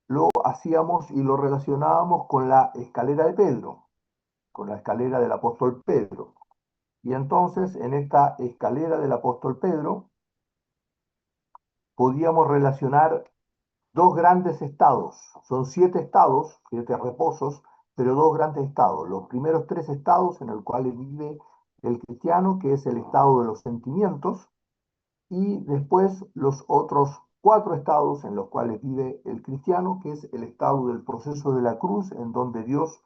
lo hacíamos y lo relacionábamos con la escalera de Pedro, con la escalera del apóstol Pedro. Y entonces en esta escalera del apóstol Pedro podíamos relacionar dos grandes estados. Son 7 estados, 7 reposos, pero dos grandes estados. Los primeros 3 estados en el cuales vive el cristiano, que es el estado de los sentimientos, y después los otros 4 estados en los cuales vive el cristiano, que es el estado del proceso de la cruz, en donde Dios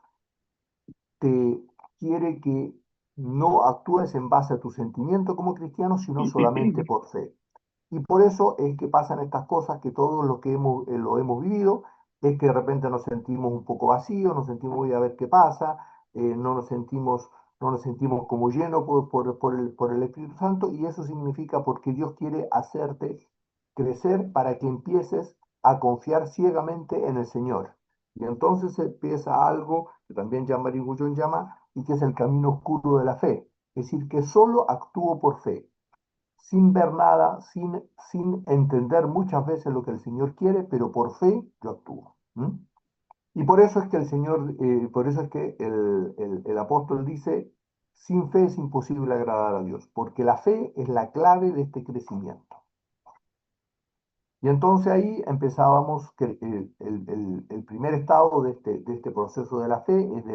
te quiere que no actúes en base a tu sentimiento como cristiano, sino solamente por fe. Y por eso es que pasan estas cosas que todos los que lo hemos vivido, es que de repente nos sentimos un poco vacíos, nos sentimos, voy a ver qué pasa, no nos sentimos como llenos por el Espíritu Santo, y eso significa porque Dios quiere hacerte crecer para que empieces a confiar ciegamente en el Señor. Y entonces empieza algo que también Jean-Marie Guyon llama, y que es el camino oscuro de la fe. Es decir, que solo actúo por fe sin ver nada, sin entender muchas veces lo que el Señor quiere, pero por fe yo actúo. ¿Mm? Y por eso es que el Señor, por eso es que el apóstol dice, sin fe es imposible agradar a Dios, porque la fe es la clave de este crecimiento. Y entonces ahí empezábamos, el primer estado de este proceso de la fe es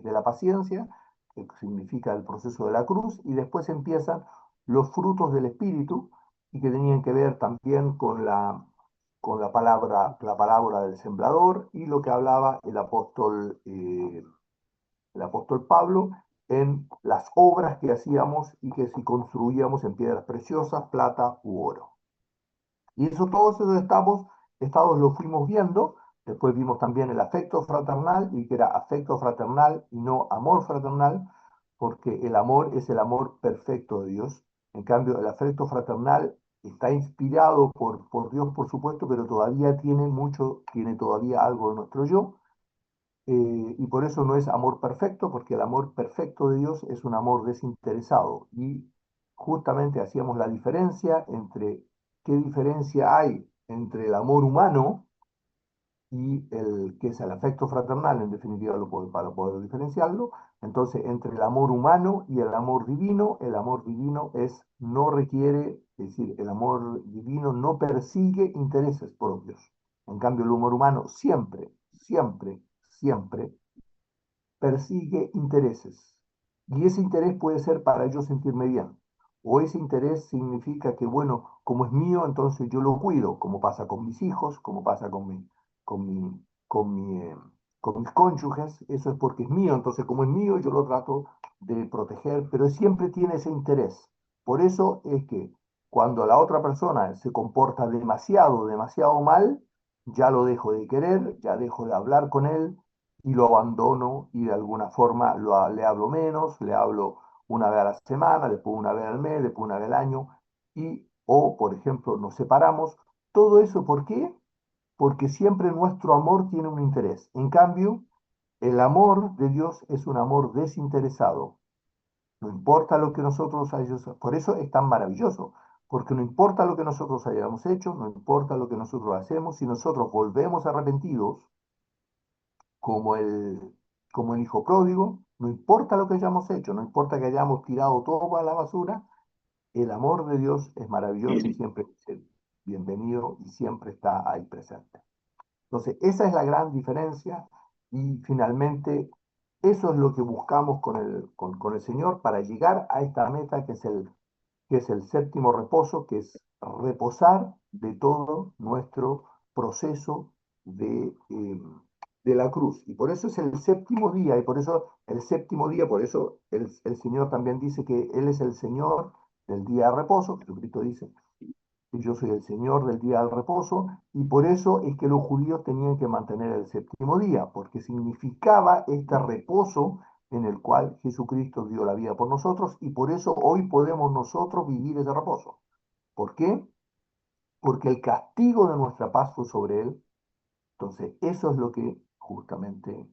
de la paciencia, que significa el proceso de la cruz, y después empiezan los frutos del Espíritu, y que tenían que ver también con la palabra, la parábola del sembrador, y lo que hablaba el apóstol Pablo en las obras que hacíamos y que si construíamos en piedras preciosas, plata u oro. Y eso, todos esos estados los fuimos viendo. Después vimos también el afecto fraternal, y que era afecto fraternal y no amor fraternal, porque el amor es el amor perfecto de Dios. En cambio, el afecto fraternal está inspirado por Dios, por supuesto, pero todavía tiene todavía algo de nuestro yo. Y por eso no es amor perfecto, porque el amor perfecto de Dios es un amor desinteresado. Y justamente hacíamos la diferencia entre qué diferencia hay entre el amor humano y el que es el afecto fraternal, en definitiva, para poder diferenciarlo. Entonces, entre el amor humano y el amor divino no requiere, es decir, el amor divino no persigue intereses propios. En cambio, el humor humano siempre, siempre, siempre persigue intereses. Y ese interés puede ser para yo sentirme bien. O ese interés significa que, bueno, como es mío, entonces yo lo cuido, como pasa con mis hijos, como pasa con mi, con mi, eh, con mis cónyuges. Eso es porque es mío, entonces como es mío, yo lo trato de proteger, pero siempre tiene ese interés. Por eso es que cuando la otra persona se comporta demasiado, demasiado mal, ya lo dejo de querer, ya dejo de hablar con él, y lo abandono, y de alguna forma le hablo menos, le hablo una vez a la semana, después una vez al mes, después una vez al año, o por ejemplo nos separamos. Todo eso, ¿por qué? Porque siempre nuestro amor tiene un interés. En cambio, el amor de Dios es un amor desinteresado. No importa lo que nosotros hayamos, por eso es tan maravilloso, porque no importa lo que nosotros hayamos hecho, no importa lo que nosotros hacemos, si nosotros volvemos arrepentidos, como el, como el hijo pródigo, no importa lo que hayamos hecho, no importa que hayamos tirado todo a la basura, el amor de Dios es maravilloso y siempre es bienvenido y siempre está ahí presente. Entonces, esa es la gran diferencia, y finalmente eso es lo que buscamos con el Señor para llegar a esta meta que es el séptimo reposo, que es reposar de todo nuestro proceso de la cruz. Y por eso es el séptimo día, y por eso el séptimo día, por eso el Señor también dice que Él es el Señor del día de reposo. Jesucristo dice que yo soy el Señor del día del reposo, y por eso es que los judíos tenían que mantener el séptimo día, porque significaba este reposo en el cual Jesucristo dio la vida por nosotros, y por eso hoy podemos nosotros vivir ese reposo. ¿Por qué? Porque el castigo de nuestra paz fue sobre Él. Entonces, eso es lo que justamente,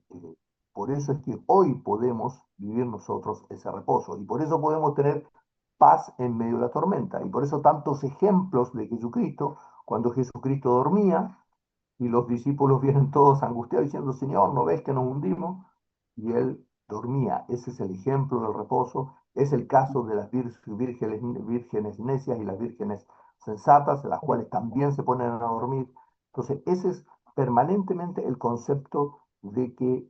por eso es que hoy podemos vivir nosotros ese reposo, y por eso podemos tener paz en medio de la tormenta, y por eso tantos ejemplos de Jesucristo, cuando Jesucristo dormía, y los discípulos vienen todos angustiados diciendo, Señor, ¿no ves que nos hundimos? Y él dormía. Ese es el ejemplo del reposo. Es el caso de las vírgenes necias y las vírgenes sensatas, las cuales también se ponen a dormir. Entonces, ese es permanentemente el concepto de que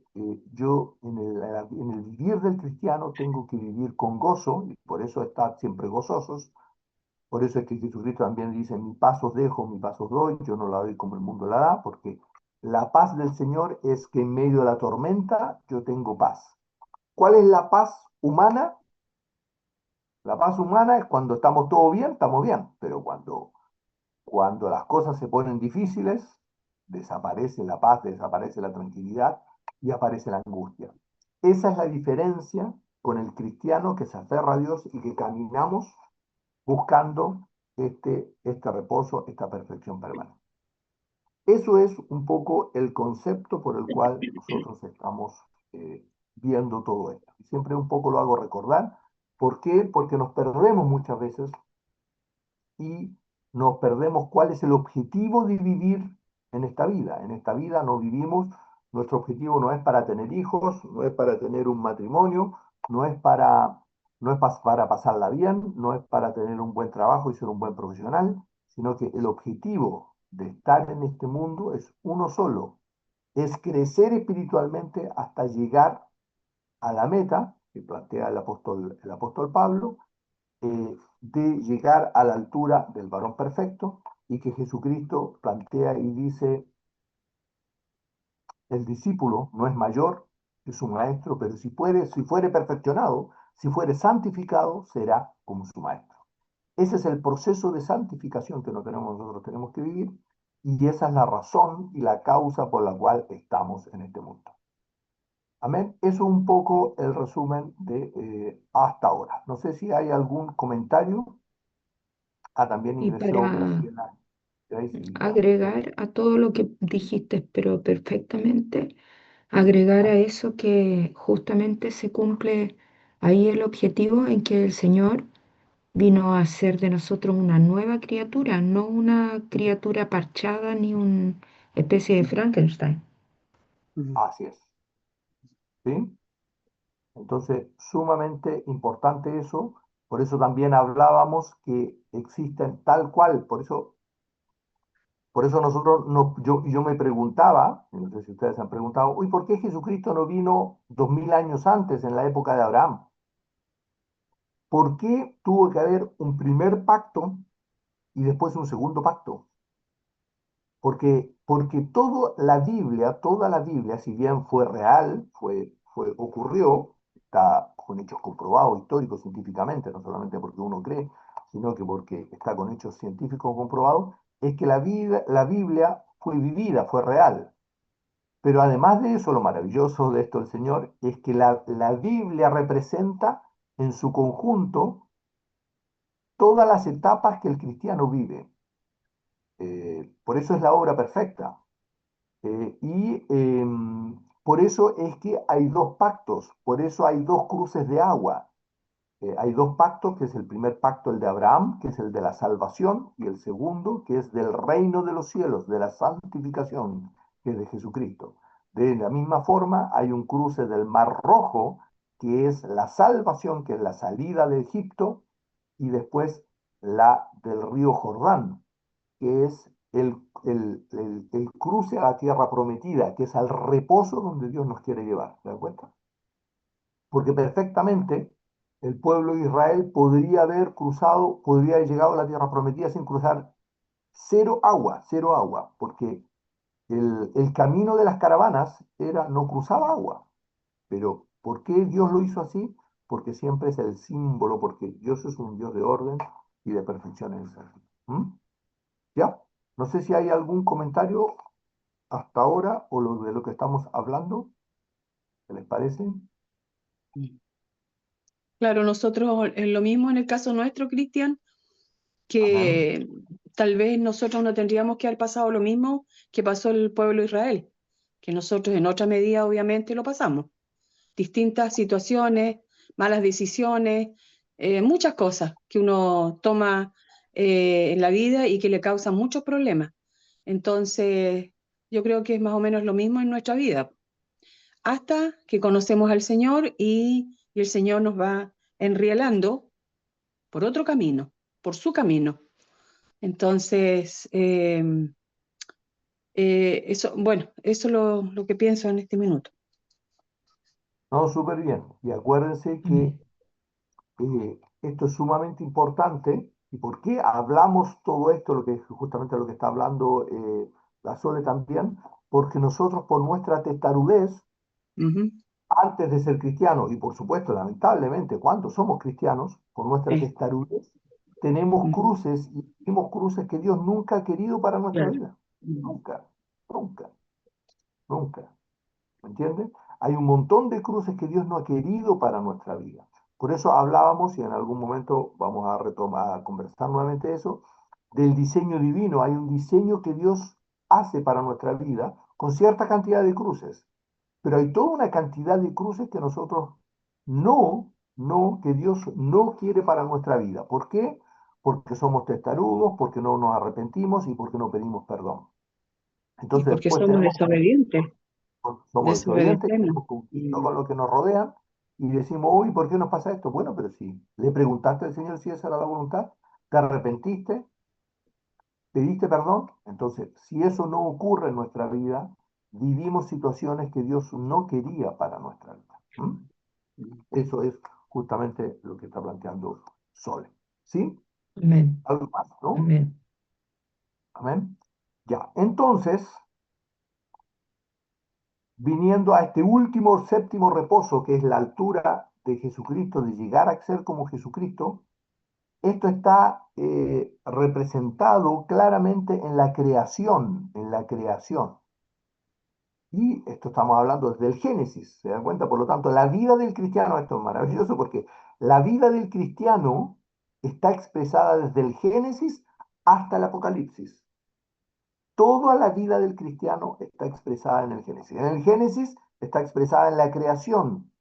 yo en el vivir del cristiano tengo que vivir con gozo, y por eso estar siempre gozosos. Por eso es que Jesucristo también dice, mi paz os dejo, mi paz os doy, yo no la doy como el mundo la da, porque la paz del Señor es que en medio de la tormenta yo tengo paz. ¿Cuál es la paz humana? La paz humana es cuando estamos bien, pero cuando las cosas se ponen difíciles, desaparece la paz, desaparece la tranquilidad y aparece la angustia. Esa es la diferencia con el cristiano que se aferra a Dios y que caminamos buscando este reposo, esta perfección permanente. Eso es un poco el concepto por el cual nosotros estamos eh, viendo todo esto. Y siempre un poco lo hago recordar. ¿Por qué? Porque nos perdemos muchas veces y nos perdemos cuál es el objetivo de vivir en esta vida. En esta vida no vivimos, nuestro objetivo no es para tener hijos, no es para tener un matrimonio, no es para pasarla bien, no es para tener un buen trabajo y ser un buen profesional, sino que el objetivo de estar en este mundo es uno solo, es crecer espiritualmente hasta llegar a la meta que plantea el apóstol Pablo, de llegar a la altura del varón perfecto y que Jesucristo plantea y dice, el discípulo no es mayor que su maestro, pero si fuere perfeccionado, si fuere santificado, será como su maestro. Ese es el proceso de santificación que nosotros tenemos que vivir y esa es la razón y la causa por la cual estamos en este mundo. Amén. Eso es un poco el resumen de hasta ahora. No sé si hay algún comentario. Ah, también Y ingresó para Graciela Grace y ya. agregar a todo lo que dijiste, pero perfectamente, agregar Ah, a eso que justamente se cumple ahí el objetivo en que el Señor vino a hacer de nosotros una nueva criatura, no una criatura parchada ni una especie de Frankenstein. Ujú. así es. ¿Sí? Entonces, sumamente importante eso. Por eso también hablábamos que existen tal cual. Por eso nosotros, no, yo me preguntaba, y no sé si ustedes se han preguntado, uy, ¿por qué Jesucristo no vino 2000 años antes, en la época de Abraham? ¿Por qué tuvo que haber un primer pacto y después un segundo pacto? Porque toda la Biblia, si bien fue real, ocurrió, está con hechos comprobados, históricos, científicamente, no solamente porque uno cree, sino que porque está con hechos científicos comprobados, es que la Biblia fue vivida, fue real. Pero además de eso, lo maravilloso de esto del Señor es que la Biblia representa en su conjunto todas las etapas que el cristiano vive. Por eso es la obra perfecta. Por eso es que hay dos pactos, por eso hay dos cruces de agua. Hay dos pactos, que es el primer pacto, el de Abraham, que es el de la salvación, y el segundo, que es del reino de los cielos, de la santificación, que es de Jesucristo. De la misma forma, hay un cruce del Mar Rojo, que es la salvación, que es la salida de Egipto, y después la del río Jordán, que es el cruce a la tierra prometida, que es al reposo donde Dios nos quiere llevar. ¿Te das cuenta? Porque perfectamente el pueblo de Israel podría haber cruzado, podría haber llegado a la tierra prometida sin cruzar cero agua, porque el camino de las caravanas no cruzaba agua. Pero ¿por qué Dios lo hizo así? Porque siempre es el símbolo, porque Dios es un Dios de orden y de perfección en el ser. ¿Mm? ¿Ya? No sé si hay algún comentario hasta ahora o de lo que estamos hablando. ¿Qué les parece? Claro, nosotros, es lo mismo en el caso nuestro, Cristian, Amén. que tal vez nosotros no tendríamos que haber pasado lo mismo que pasó el pueblo de Israel, que nosotros en otra medida obviamente lo pasamos. Distintas situaciones, malas decisiones, muchas cosas que uno toma en la vida y que le causan muchos problemas. Entonces, Yo creo que es más o menos lo mismo en nuestra vida, hasta que conocemos al Señor y el Señor nos va enrielando por otro camino, por su camino. Entonces, eso, bueno, eso es lo que pienso en este minuto. No, súper bien. Y acuérdense que esto es sumamente importante. ¿Y por qué hablamos todo esto? Lo que justamente lo que está hablando la Sole también, porque nosotros por nuestra testarudez, Ujú. antes de ser cristianos, y por supuesto, lamentablemente, cuando somos cristianos, por nuestra Eh, testarudez, tenemos ujú, cruces y vivimos cruces que Dios nunca ha querido para nuestra claro. vida. Nunca, nunca, nunca. ¿Me entiendes? Hay un montón de cruces que Dios no ha querido para nuestra vida. Por eso hablábamos, y en algún momento vamos a retomar, a conversar nuevamente eso, del diseño divino. Hay un diseño que Dios hace para nuestra vida con cierta cantidad de cruces, pero hay toda una cantidad de cruces que nosotros que Dios no quiere para nuestra vida. ¿Por qué? Porque somos testarudos, porque no nos arrepentimos y porque no pedimos perdón. Y Entonces porque después somos tenemos desobedientes, somos desobedientes, desobedecemos. tenemos conflicto Mm. con lo que nos rodean y decimos, uy, ¿por qué nos pasa esto? Bueno, pero si le preguntaste al Señor si esa era la voluntad, te arrepentiste, pediste perdón, entonces si eso no ocurre en nuestra vida, vivimos situaciones que Dios no quería para nuestra vida. ¿Mm? Eso es justamente lo que está planteando Sole. ¿Sí? Amén, Algo más, ¿no? amén. Amén. Ya, entonces, viniendo a este último séptimo reposo, que es la altura de Jesucristo, de llegar a ser como Jesucristo, esto está representado claramente en la creación, en la creación. Y esto estamos hablando desde el Génesis, ¿se dan cuenta? Por lo tanto, la vida del cristiano, esto es maravilloso porque la vida del cristiano está expresada desde el Génesis hasta el Apocalipsis. Toda la vida del cristiano está expresada en el Génesis. En el Génesis está expresada en la creación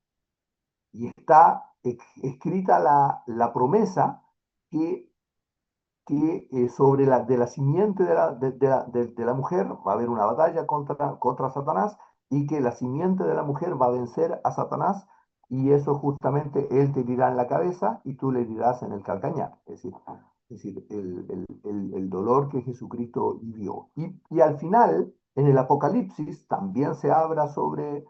y está escrita la promesa que, sobre de la simiente de la mujer va a haber una batalla contra Satanás y que la simiente de la mujer va a vencer a Satanás y eso justamente él te dirá en la cabeza y tú le dirás en el calcañar. Es decir, el dolor que Jesucristo vivió. Y al final, en el Apocalipsis, también se habla sobre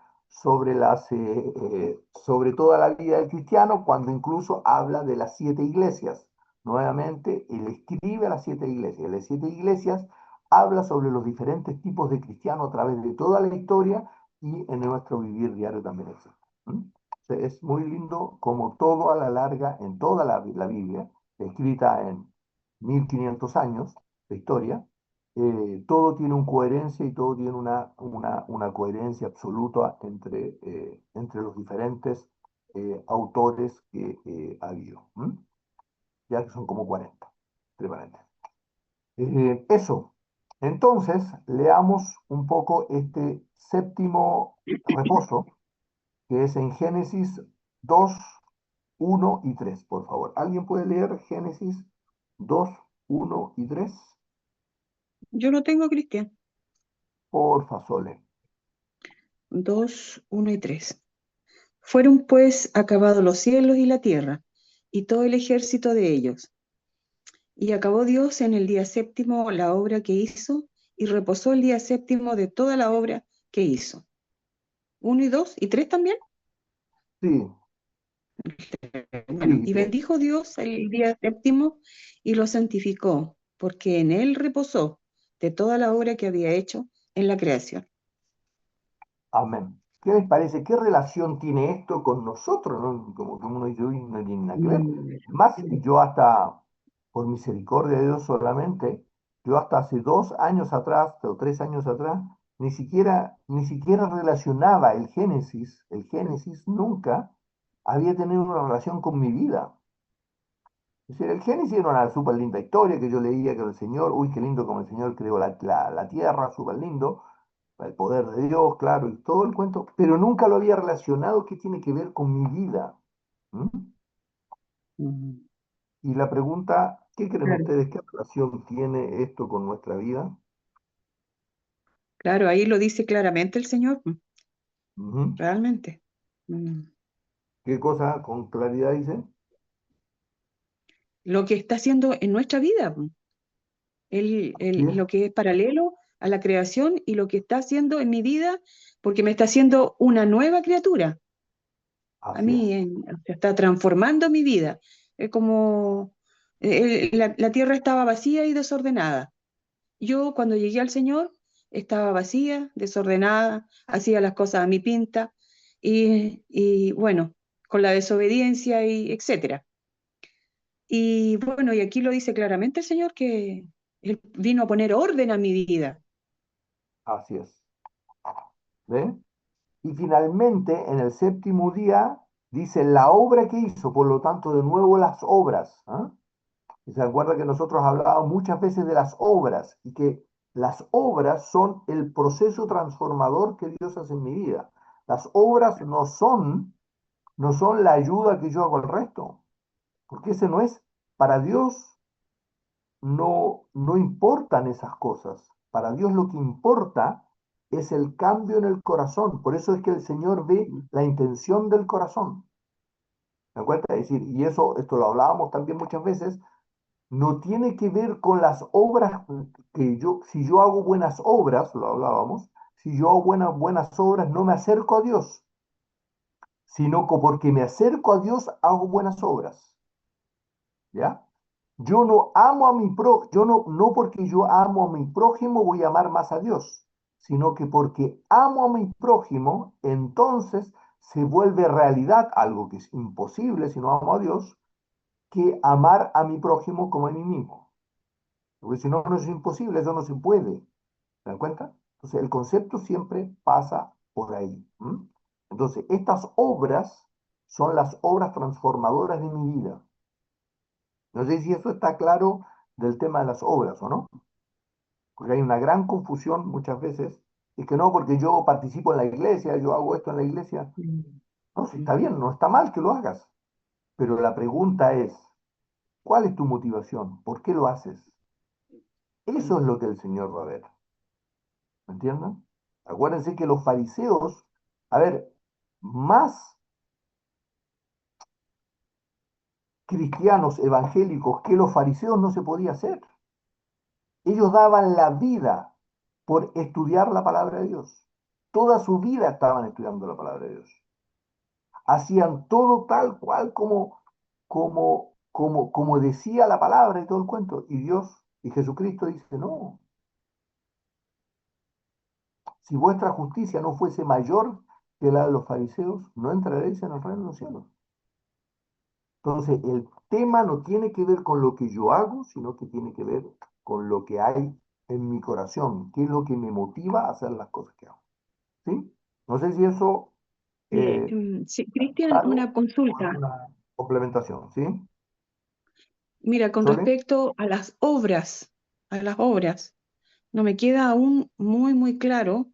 toda la vida del cristiano, cuando incluso habla de las 7 iglesias. Nuevamente, él escribe a las 7 iglesias. Las 7 iglesias habla sobre los diferentes tipos de cristianos a través de toda la historia y en nuestro vivir diario también existe. ¿Mm? Es muy lindo como todo a la larga, en toda la Biblia, escrita en 1500 años de historia, todo tiene una coherencia y todo tiene una coherencia absoluta entre los diferentes autores que ha habido. ¿Mm? Ya que son como 40, entre paréntesis. Eso. Entonces, leamos un poco este séptimo reposo, que es en Génesis 2, 1 y 3, por favor. ¿Alguien puede leer Génesis 2, 1 y 3? Yo lo tengo, Cristian. Porfa, Sole. 2, 1 y 3. Fueron pues acabados los cielos y la tierra, y todo el ejército de ellos. Y acabó Dios en el día séptimo la obra que hizo, y reposó el día séptimo de toda la obra que hizo. 1 y 2 y 3 también. Sí, Bueno, sí, y 3. bendijo Dios el día séptimo y lo santificó, porque en él reposó de toda la obra que había hecho en la creación. Amén. ¿Qué les parece? ¿Qué relación tiene esto con nosotros? ¿No? Como que uno dice, "Uy, no tiene nada que ver". Más, yo hasta, por misericordia de Dios solamente, yo hasta hace 2 años atrás, o 3 años atrás, ni siquiera relacionaba el Génesis nunca había tenido una relación con mi vida. Es decir, el Génesis era una súper linda historia que yo leía que el Señor, uy, qué lindo como el Señor creó la tierra, súper lindo, el poder de Dios, claro, y todo el cuento, pero nunca lo había relacionado qué tiene que ver con mi vida. ¿Mm? Mm, Y la pregunta, ¿qué creen claro. ustedes? ¿Qué relación tiene esto con nuestra vida? Claro, ahí lo dice claramente el Señor, Ujú. realmente. Mm. ¿Qué cosa con claridad dice? Lo que está haciendo en nuestra vida, Así es, lo que es paralelo a la creación y lo que está haciendo en mi vida, porque me está haciendo una nueva criatura. A así es, mí o sea, está transformando mi vida. Es como la tierra estaba vacía y desordenada. Yo cuando llegué al Señor estaba vacía, desordenada, hacía las cosas a mi pinta y bueno, con la desobediencia y etcétera. Y bueno, y aquí lo dice claramente el Señor que Él vino a poner orden a mi vida. así es. ¿Ve? Y finalmente, en el séptimo día, dice la obra que hizo, por lo tanto, de nuevo las obras. ¿Ah? Y se acuerda que nosotros hablábamos muchas veces de las obras y que las obras son el proceso transformador que Dios hace en mi vida. Las obras no son la ayuda que yo hago al resto, porque ese no es, para Dios no importan esas cosas. Para Dios lo que importa es el cambio en el corazón. Por eso es que el Señor ve la intención del corazón. ¿Me acuerdas? Es decir, y eso, esto lo hablábamos también muchas veces, no tiene que ver con las obras si yo hago buenas obras, lo hablábamos, si yo hago buenas obras, no me acerco a Dios, sino que porque me acerco a Dios, hago buenas obras. ¿Ya? Yo no amo a mi prójimo, no porque yo amo a mi prójimo voy a amar más a Dios, sino que porque amo a mi prójimo, entonces se vuelve realidad algo que es imposible si no amo a Dios, que amar a mi prójimo como a mí mismo. Porque si no, no es imposible, eso no se puede. ¿Se dan cuenta? Entonces, el concepto siempre pasa por ahí. ¿M? Entonces, estas obras son las obras transformadoras de mi vida. No sé si eso está claro del tema de las obras o no, porque hay una gran confusión muchas veces, es que no, porque yo participo en la iglesia, yo hago esto en la iglesia. Mm. No, si está Mm. bien, no está mal que lo hagas, pero la pregunta es, ¿cuál es tu motivación? ¿Por qué lo haces? Eso es Mm. lo que el Señor va a ver, ¿me entienden? Acuérdense que los fariseos, a ver, más cristianos evangélicos que los fariseos no se podía hacer. Ellos daban la vida por estudiar la palabra de Dios. Toda su vida estaban estudiando la palabra de Dios. Hacían todo tal cual como decía la palabra y todo el cuento. Y Dios y Jesucristo dice, no, si vuestra justicia no fuese mayor que la de los fariseos, no entraréis en el reino de los cielos. Entonces, el tema no tiene que ver con lo que yo hago, sino que tiene que ver con lo que hay en mi corazón, qué es lo que me motiva a hacer las cosas que hago. ¿Sí? No sé si eso eh, Sí, Cristian, claro una o consulta. alguna complementación, ¿sí? Mira, con ¿Sole? respecto a las obras, no me queda aún muy, muy claro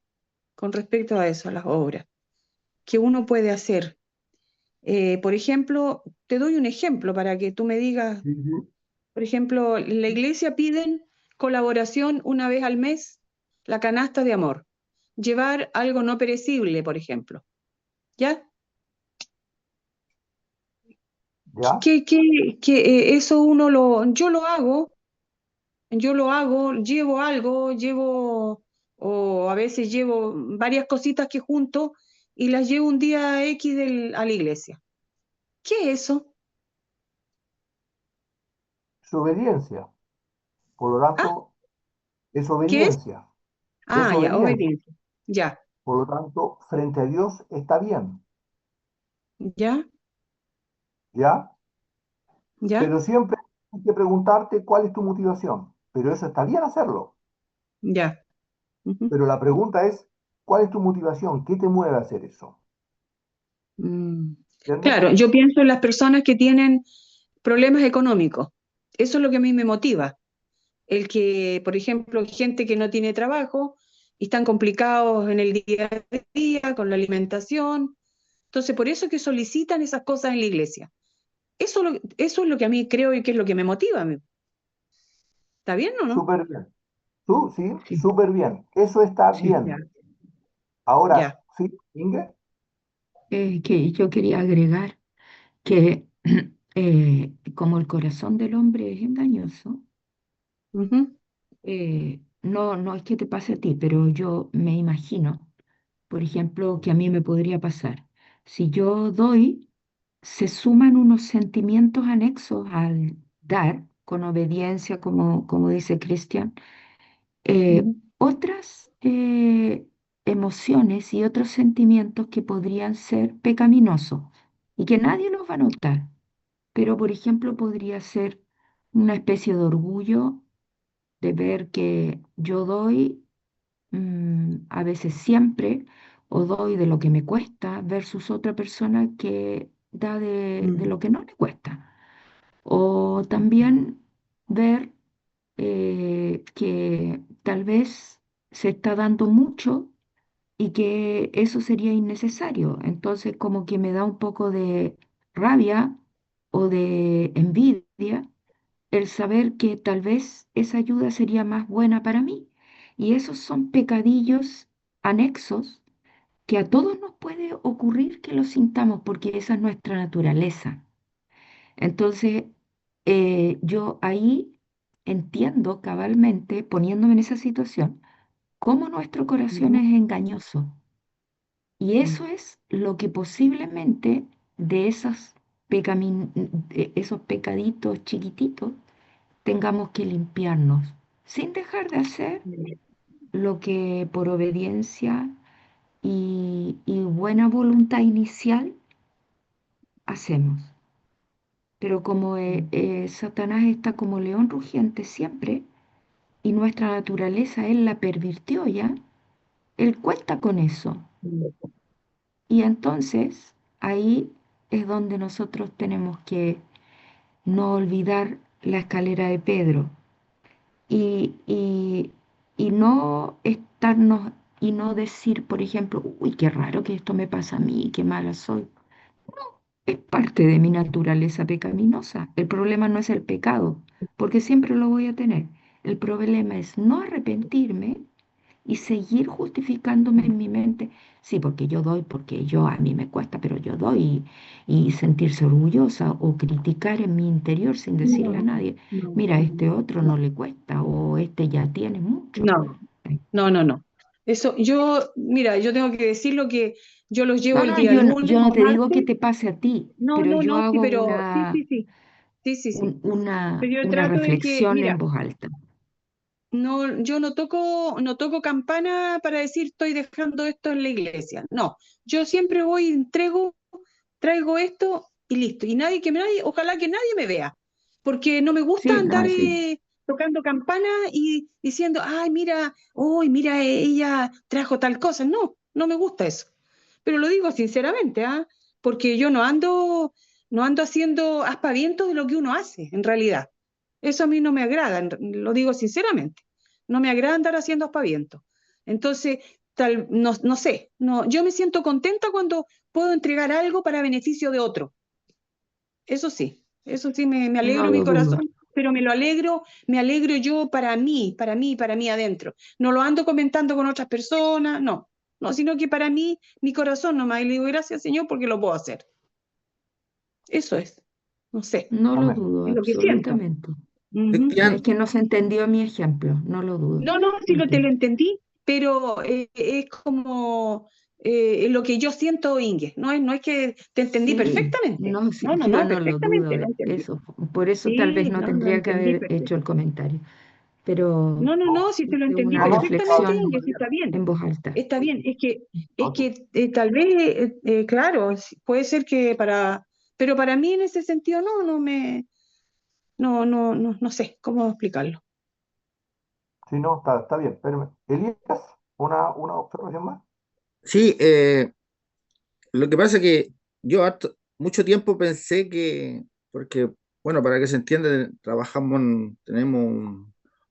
con respecto a eso, a las obras, que uno puede hacer. Por ejemplo, te doy un ejemplo para que tú me digas, Sí, sí. por ejemplo, en la iglesia piden colaboración una vez al mes, la canasta de amor, llevar algo no perecible, por ejemplo, ¿ya? ¿Ya? Eso yo lo hago, llevo algo, o a veces llevo varias cositas que junto y las llevo un día X a la iglesia. ¿Qué es eso? Es obediencia. Por lo ¿Ah? tanto, es ¿Qué es? obediencia. Es Ah, ya, obediencia. obediencia. Ya, Por lo tanto, frente a Dios está bien. ya, ¿Ya? ya, Pero siempre hay que preguntarte cuál es tu motivación. Pero eso está bien hacerlo. ya. Ujú. Pero la pregunta es, ¿cuál es tu motivación? ¿Qué te mueve a hacer eso? Mm. ¿Entiendes? Claro, yo pienso en las personas que tienen problemas económicos. Eso es lo que a mí me motiva. El que, por ejemplo, gente que no tiene trabajo y están complicados en el día a día con la alimentación. Entonces, por eso es que solicitan esas cosas en la iglesia. Eso es lo que a mí creo y que es lo que me motiva. ¿Está bien o no? Súper bien. Sí, Sí, súper bien. Eso está sí. Ya, bien. Ahora, ya. ¿sí, Inge? Que yo quería agregar que como el corazón del hombre es engañoso, Ujú, no es que te pase a ti, pero yo me imagino, por ejemplo, que a mí me podría pasar. Si yo doy, se suman unos sentimientos anexos al dar, con obediencia, como dice Cristian, otras emociones y otros sentimientos que podrían ser pecaminosos y que nadie los va a notar. Pero, por ejemplo, podría ser una especie de orgullo de ver que yo doy a veces siempre o doy de lo que me cuesta versus otra persona que da de mm, lo que no le cuesta. O también ver que tal vez se está dando mucho y que eso sería innecesario. Entonces como que me da un poco de rabia o de envidia el saber que tal vez esa ayuda sería más buena para mí. Y esos son pecadillos anexos que a todos nos puede ocurrir que los sintamos porque esa es nuestra naturaleza. Entonces, yo ahí entiendo cabalmente, poniéndome en esa situación, cómo nuestro corazón ujú, es engañoso. Y mm, eso es lo que posiblemente de de esos pecaditos chiquititos tengamos que limpiarnos, sin dejar de hacer mm, lo que por obediencia y buena voluntad inicial hacemos. Pero como mm, Satanás está como león rugiente siempre, y nuestra naturaleza él la pervirtió ya, él cuenta con eso. mm, Y entonces ahí es donde nosotros tenemos que no olvidar la escalera de Pedro y, y, y no estarnos y no decir, por ejemplo, uy, qué raro que esto me pasa a mí, qué mala soy. Es parte de mi naturaleza pecaminosa. El problema no es el pecado, porque siempre lo voy a tener. El problema es no arrepentirme y seguir justificándome en mi mente. Sí, porque yo doy, porque yo a mí me cuesta, pero yo doy y sentirse orgullosa o criticar en mi interior sin decirle a no, nadie, no, mira, a este otro no no, le cuesta o este ya tiene mucho. no, no, no, no. Eso, mira, yo tengo que decir lo que yo los llevo No, el no, día lunes yo no o te digo que martes. te pase a ti, No, pero no, yo no, sí, hago pero sí, sí, sí, sí, sí, sí. Pero yo una trato de que, reflexión en mira, voz alta. no, yo no toco campana para decir estoy dejando esto en la iglesia. No, yo siempre voy, traigo esto y listo. Y ojalá que nadie me vea, porque no me gusta Sí, andar no, sí. tocando campana y diciendo, ay, mira, uy, mira, ella trajo tal cosa. No, no me gusta eso. Pero lo digo sinceramente, ¿ah? Porque yo no ando haciendo aspavientos de lo que uno hace, en realidad. Eso a mí no me agrada, lo digo sinceramente. No me agrada andar haciendo aspavientos. Entonces, no sé, no, yo me siento contenta cuando puedo entregar algo para beneficio de otro. Eso sí me No alegro mi lo dudo. corazón, pero me alegro yo para mí adentro. No lo ando comentando con otras personas, no, no, sino que para mí, mi corazón nomás, y le digo gracias Señor porque lo puedo hacer. Eso es, no sé, No lo Amén. dudo, es lo que siento. absolutamente. Ujú. Es Cristian, que no se entendió mi ejemplo, no lo dudo. No, no, sí te lo Entiendo. entendí, pero es como lo que yo siento, Inge. No es que te entendí Sí, perfectamente. no, sí, No, no, yo no, no lo perfectamente dudo. lo entendí. Eso, por eso tal vez Sí, no no, lo tendría que entendí haber hecho perfecto. el comentario, pero No, no, No, no, si te lo hice entendí una no, no, está perfectamente, bien, reflexión Inge, está sí bien. está bien. en voz alta. Está bien, es No, que tal vez, claro, puede ser que pero para mí en ese sentido no sé cómo explicarlo. sí, no, está bien. Pero, Elías, una observación más. sí, lo que pasa es que yo mucho tiempo pensé que, porque, bueno, para que se entienda, tenemos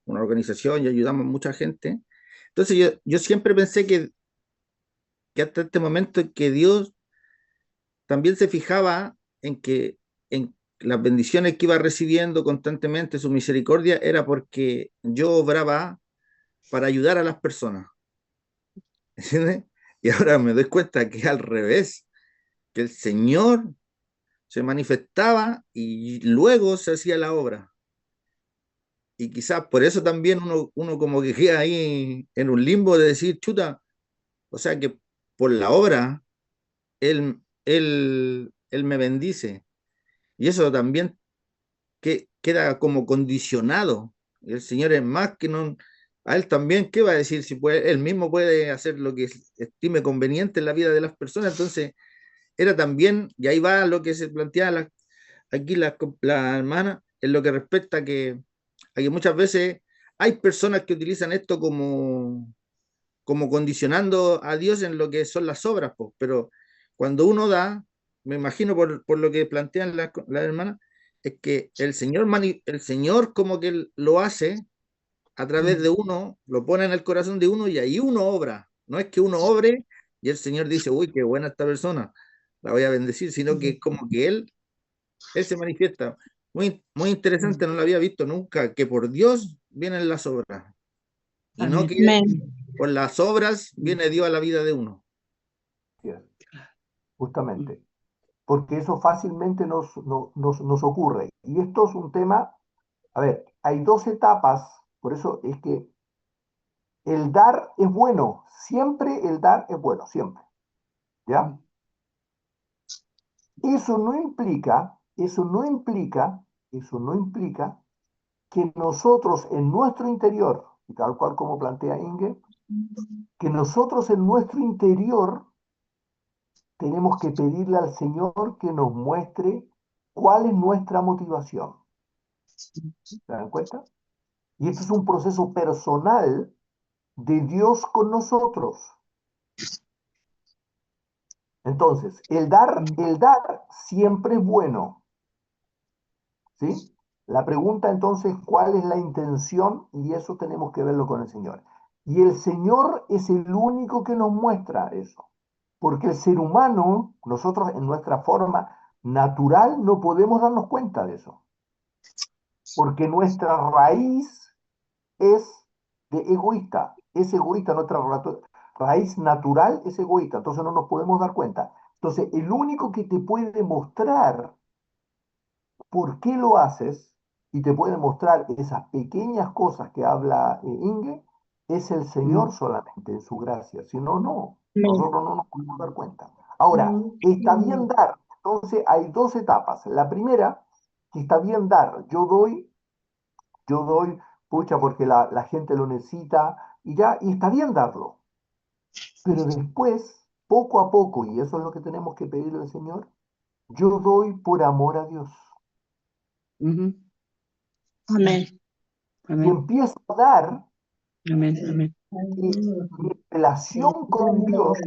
una organización y ayudamos a mucha gente. Entonces yo siempre pensé que hasta este momento en que Dios también se fijaba en las bendiciones que iba recibiendo constantemente, su misericordia, era porque yo obraba para ayudar a las personas. ¿Entiendes? Y ahora me doy cuenta que al revés, que el Señor se manifestaba y luego se hacía la obra. Y quizás por eso también uno como que queda ahí en un limbo de decir, chuta, o sea que por la obra él me bendice. Y eso también que queda como condicionado. Y el Señor es más que no, a él también, ¿qué va a decir? Si puede, él mismo puede hacer lo que estime conveniente en la vida de las personas. Entonces, era también, y ahí va lo que se plantea aquí la hermana, en lo que respecta a que muchas veces hay personas que utilizan esto como condicionando a Dios en lo que son las obras, pues, pero cuando uno da, me imagino por lo que plantean las hermanas, es que el Señor como que lo hace a través de uno, lo pone en el corazón de uno y ahí uno obra. No es que uno obre y el Señor dice, uy, qué buena esta persona, la voy a bendecir, sino que es como que Él se manifiesta. Muy, muy interesante, no lo había visto nunca, que por Dios vienen las obras y no Amén. que Amén. por las obras viene Dios a la vida de uno. Así es, justamente. Porque eso fácilmente nos ocurre. Y esto es un tema, a ver, hay dos etapas, por eso es que el dar es bueno, siempre el dar es bueno, siempre, ¿ya? Eso no implica, eso no implica, eso no implica que nosotros en nuestro interior, y tal cual como plantea Inge, que nosotros en nuestro interior tenemos que pedirle al Señor que nos muestre cuál es nuestra motivación. ¿Se dan cuenta? Y esto es un proceso personal de Dios con nosotros. Entonces, el dar siempre es bueno, ¿sí? La pregunta entonces, ¿cuál es la intención? Y eso tenemos que verlo con el Señor. Y el Señor es el único que nos muestra eso. Porque el ser humano, nosotros en nuestra forma natural, no podemos darnos cuenta de eso. Porque nuestra raíz es de egoísta, es egoísta, nuestra raíz natural es egoísta, entonces no nos podemos dar cuenta. Entonces, el único que te puede mostrar por qué lo haces y te puede mostrar esas pequeñas cosas que habla Inge, es el Señor solamente en su gracia, si no, no, Amén. nosotros no nos podemos dar cuenta. Ahora, está bien dar, entonces hay dos etapas. La primera, que está bien dar, yo doy, pucha, porque la gente lo necesita y ya, y está bien darlo. Pero después, poco a poco, y eso es lo que tenemos que pedirle al Señor, yo doy por amor a Dios. Ujú. Amén. Y Amén. empiezo a dar Amén. Amén. y mi relación con Dios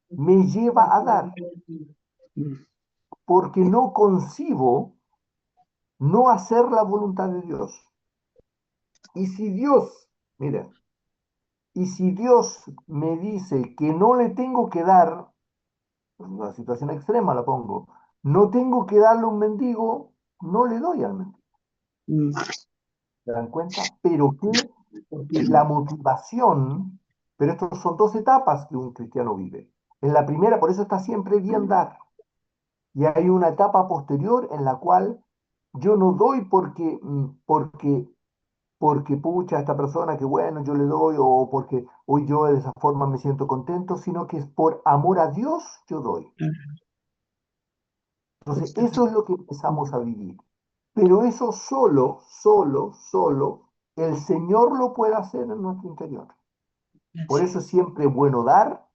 me lleva a dar, Mm. porque no concibo no hacer la voluntad de Dios. Y si Dios, mira, y si Dios me dice que no le tengo que dar, una situación extrema la pongo, no tengo que darle a un mendigo, no le doy al mendigo. Mm. ¿Se dan cuenta? Pero que porque la motivación, pero estas son dos etapas que un cristiano vive. En la primera, por eso está siempre bien dar. Y hay una etapa posterior en la cual yo no doy porque pucha, esta persona que bueno, yo le doy, o porque hoy yo de esa forma me siento contento, sino que es por amor a Dios yo doy. Entonces, eso es lo que empezamos a vivir. Pero eso solo, el Señor lo puede hacer en nuestro interior. Por eso es siempre bueno dar,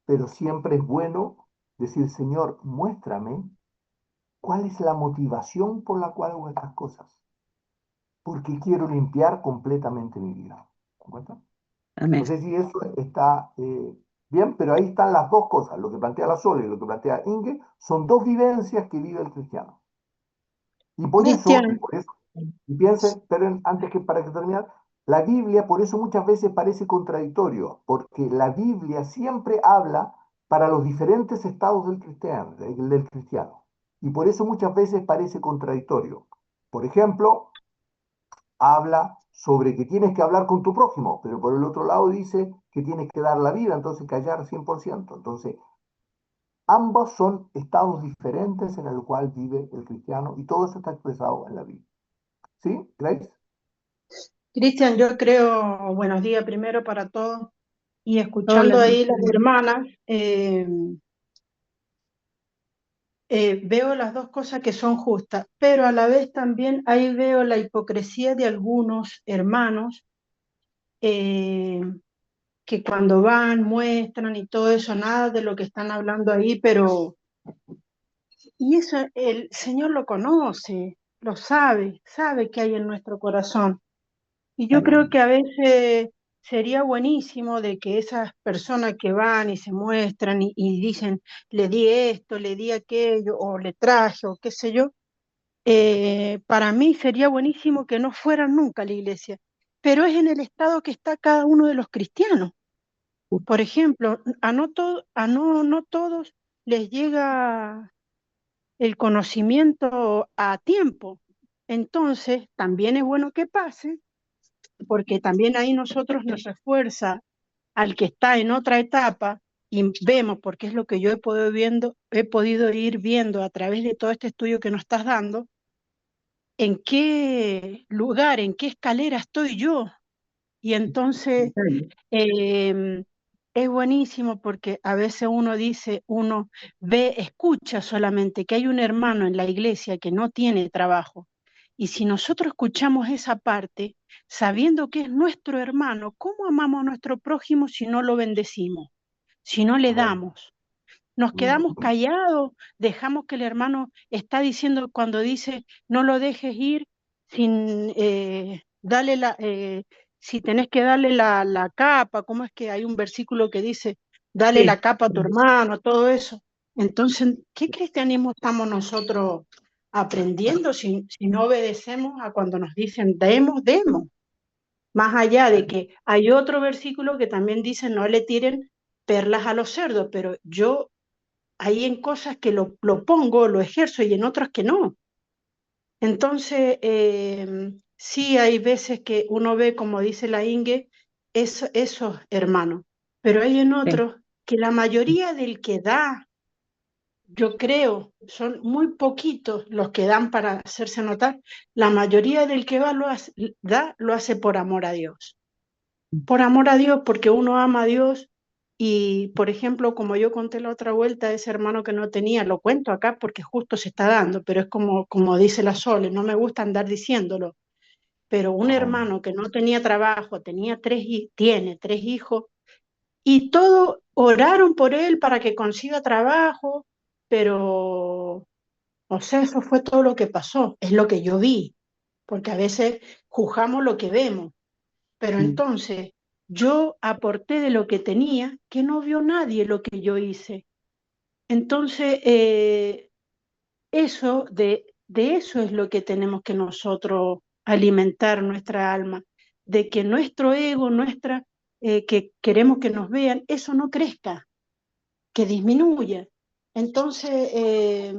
pero siempre es bueno decir, Señor, muéstrame cuál es la motivación por la cual hago estas cosas. Porque quiero limpiar completamente mi vida. ¿De acuerdo? No Amén. sé si eso está bien, pero ahí están las dos cosas. Lo que plantea la Sole y lo que plantea Inge son dos vivencias que vive el cristiano. Y Cristian, y piensen, pero antes que para que terminar, la Biblia por eso muchas veces parece contradictorio, porque la Biblia siempre habla para los diferentes estados del cristiano. Y por eso muchas veces parece contradictorio. Por ejemplo, habla sobre que tienes que hablar con tu prójimo, pero por el otro lado dice que tienes que dar la vida, entonces callar 100%. Entonces, ambos son estados diferentes en el cual vive el cristiano y todo eso está expresado en la Biblia. ¿Sí, Grace? Cristian, yo creo, buenos días primero para todos, y Hola, escuchando ahí las hermanas, veo las dos cosas que son justas, pero a la vez también ahí veo la hipocresía de algunos hermanos eh, que cuando van muestran y todo eso, nada de lo que están hablando ahí, pero y eso el Señor lo conoce, lo sabe, sabe qué hay en nuestro corazón. Y yo creo que a veces sería buenísimo de que esas personas que van y se muestran y dicen, le di esto, le di aquello, o le traje, o qué sé yo, para mí sería buenísimo que no fueran nunca a la iglesia, pero es en el estado que está cada uno de los cristianos. Por ejemplo, no todos les llega el conocimiento a tiempo. Entonces, también es bueno que pase, porque también ahí nosotros nos refuerza al que está en otra etapa y vemos, porque es lo que yo he podido ir viendo a través de todo este estudio que nos estás dando, en qué lugar, en qué escalera estoy yo. Y entonces es buenísimo porque a veces uno dice, uno ve, escucha solamente que hay un hermano en la iglesia que no tiene trabajo. Y si nosotros escuchamos esa parte, sabiendo que es nuestro hermano, ¿cómo amamos a nuestro prójimo si no lo bendecimos? Si no le Amén. damos. Nos quedamos callados, dejamos que el hermano está diciendo cuando dice, no lo dejes ir sin darle si tenés que darle la capa, ¿cómo es que hay un versículo que dice, dale la capa a tu hermano, todo eso? Entonces, ¿qué cristianismo estamos nosotros aprendiendo si no obedecemos a cuando nos dicen, demos, demos? Más allá de que hay otro versículo que también dice, no le tiren perlas a los cerdos, pero yo hay en cosas que lo pongo, lo ejerzo y en otras que no. Entonces, sí hay veces que uno ve, como dice la Inge, esos hermanos, pero hay en otros que la mayoría del que da, yo creo, son muy poquitos los que dan para hacerse notar, la mayoría del que va da, lo hace por amor a Dios. Por amor a Dios, porque uno ama a Dios y, por ejemplo, como yo conté la otra vuelta, ese hermano que no tenía, lo cuento acá porque justo se está dando, pero es como dice la Sole, no me gusta andar diciéndolo, pero un Amén. hermano que no tenía trabajo, tiene 3 hijos, y todo oraron por él para que consiga trabajo, pero, o sea, eso fue todo lo que pasó, es lo que yo vi, porque a veces juzgamos lo que vemos. Pero entonces yo aporté de lo que tenía, que no vio nadie lo que yo hice. Entonces, de eso es lo que tenemos que nosotros alimentar nuestra alma, de que nuestro ego, que queremos que nos vean, eso no crezca, que disminuya. Entonces,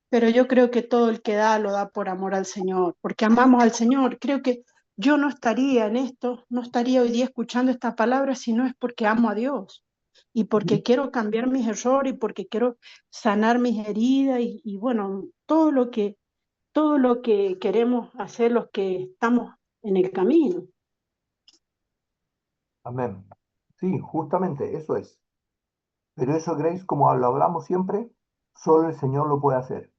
pero yo creo que todo el que da lo da por amor al Señor, porque amamos al Señor. Creo que yo no estaría en esto, no estaría hoy día escuchando estas palabras si no es porque amo a Dios y porque quiero cambiar mis errores y porque quiero sanar mis heridas y bueno, todo lo que queremos hacer los que estamos en el camino. Amén. Sí, justamente eso es. Pero eso, Grace, como lo hablamos siempre, solo el Señor lo puede hacer.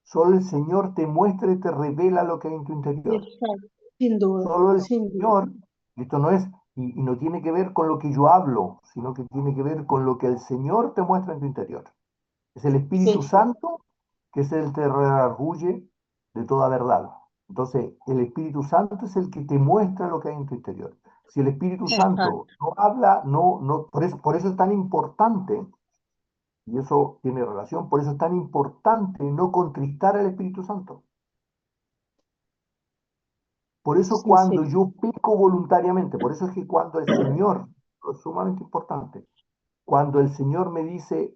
Solo el Señor te muestra y te revela lo que hay en tu interior. Exacto, sin duda, Solo el sin duda. Señor, esto no es, y no tiene que ver con lo que yo hablo, sino que tiene que ver con lo que el Señor te muestra en tu interior. Es el Espíritu Eso, Santo que es el que te redarguye de toda verdad. Entonces, el Espíritu Santo es el que te muestra lo que hay en tu interior. Si el Espíritu Santo exacto. no habla, por eso es tan importante, y eso tiene relación, por eso es tan importante no contristar al Espíritu Santo. Por eso Sí, cuando sí. yo peco voluntariamente, por eso es que cuando el Señor, es sumamente importante, cuando el Señor me dice,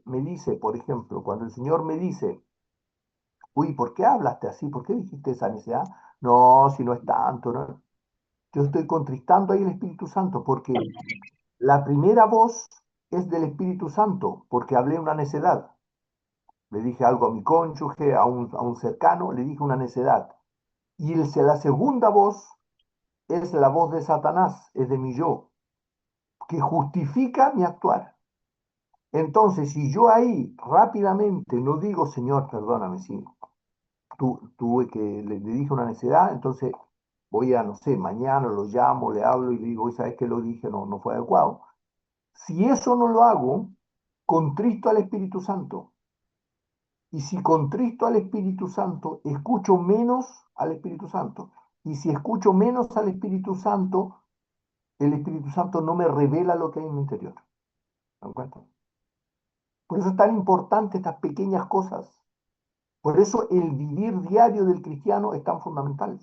por ejemplo, cuando el Señor me dice, uy, ¿por qué hablaste así? ¿Por qué dijiste esa necesidad? no, si no es tanto, ¿no? Yo estoy contristando ahí el Espíritu Santo porque la primera voz es del Espíritu Santo, porque hablé una necedad. Le dije algo a mi cónyuge, a un cercano, le dije una necedad. Y la segunda voz es la voz de Satanás, es de mi yo, que justifica mi actuar. Entonces, si yo ahí rápidamente no digo, Señor, perdóname, sí, tuve que, le dije una necedad, entonces voy a, no sé, mañana lo llamo, le hablo y le digo, ¿sabes qué lo dije? No, no fue adecuado. Si eso no lo hago, contristo al Espíritu Santo. Y si contristo al Espíritu Santo, escucho menos al Espíritu Santo. Y si escucho menos al Espíritu Santo, el Espíritu Santo no me revela lo que hay en mi interior. ¿Me dan cuenta? Por eso es tan importante estas pequeñas cosas. Por eso el vivir diario del cristiano es tan fundamental.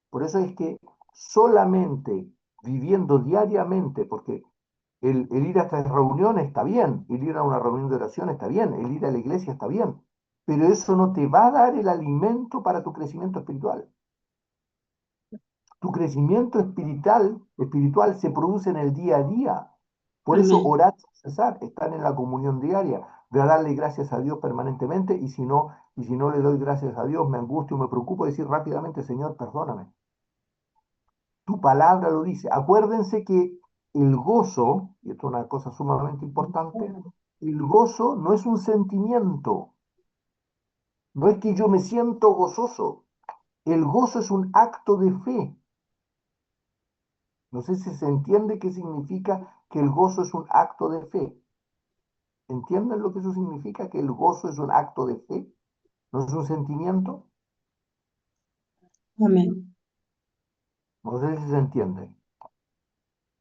Por eso es que solamente viviendo diariamente, porque el ir a estas reuniones está bien, el ir a una reunión de oración está bien, el ir a la iglesia está bien, pero eso no te va a dar el alimento para tu crecimiento espiritual. Tu crecimiento espiritual se produce en el día a día. Por eso Amén. orar sin cesar, estar en la comunión diaria, de darle gracias a Dios permanentemente, y si no le doy gracias a Dios, me angustio, me preocupo, decir rápidamente, Señor, perdóname. Tu palabra lo dice. Acuérdense que el gozo, y esto es una cosa sumamente importante, el gozo no es un sentimiento, no es que yo me siento gozoso, el gozo es un acto de fe. No sé si se entiende qué significa que el gozo es un acto de fe. ¿Entienden lo que eso significa? Que el gozo es un acto de fe, no es un sentimiento. Amén. No sé si se entiende.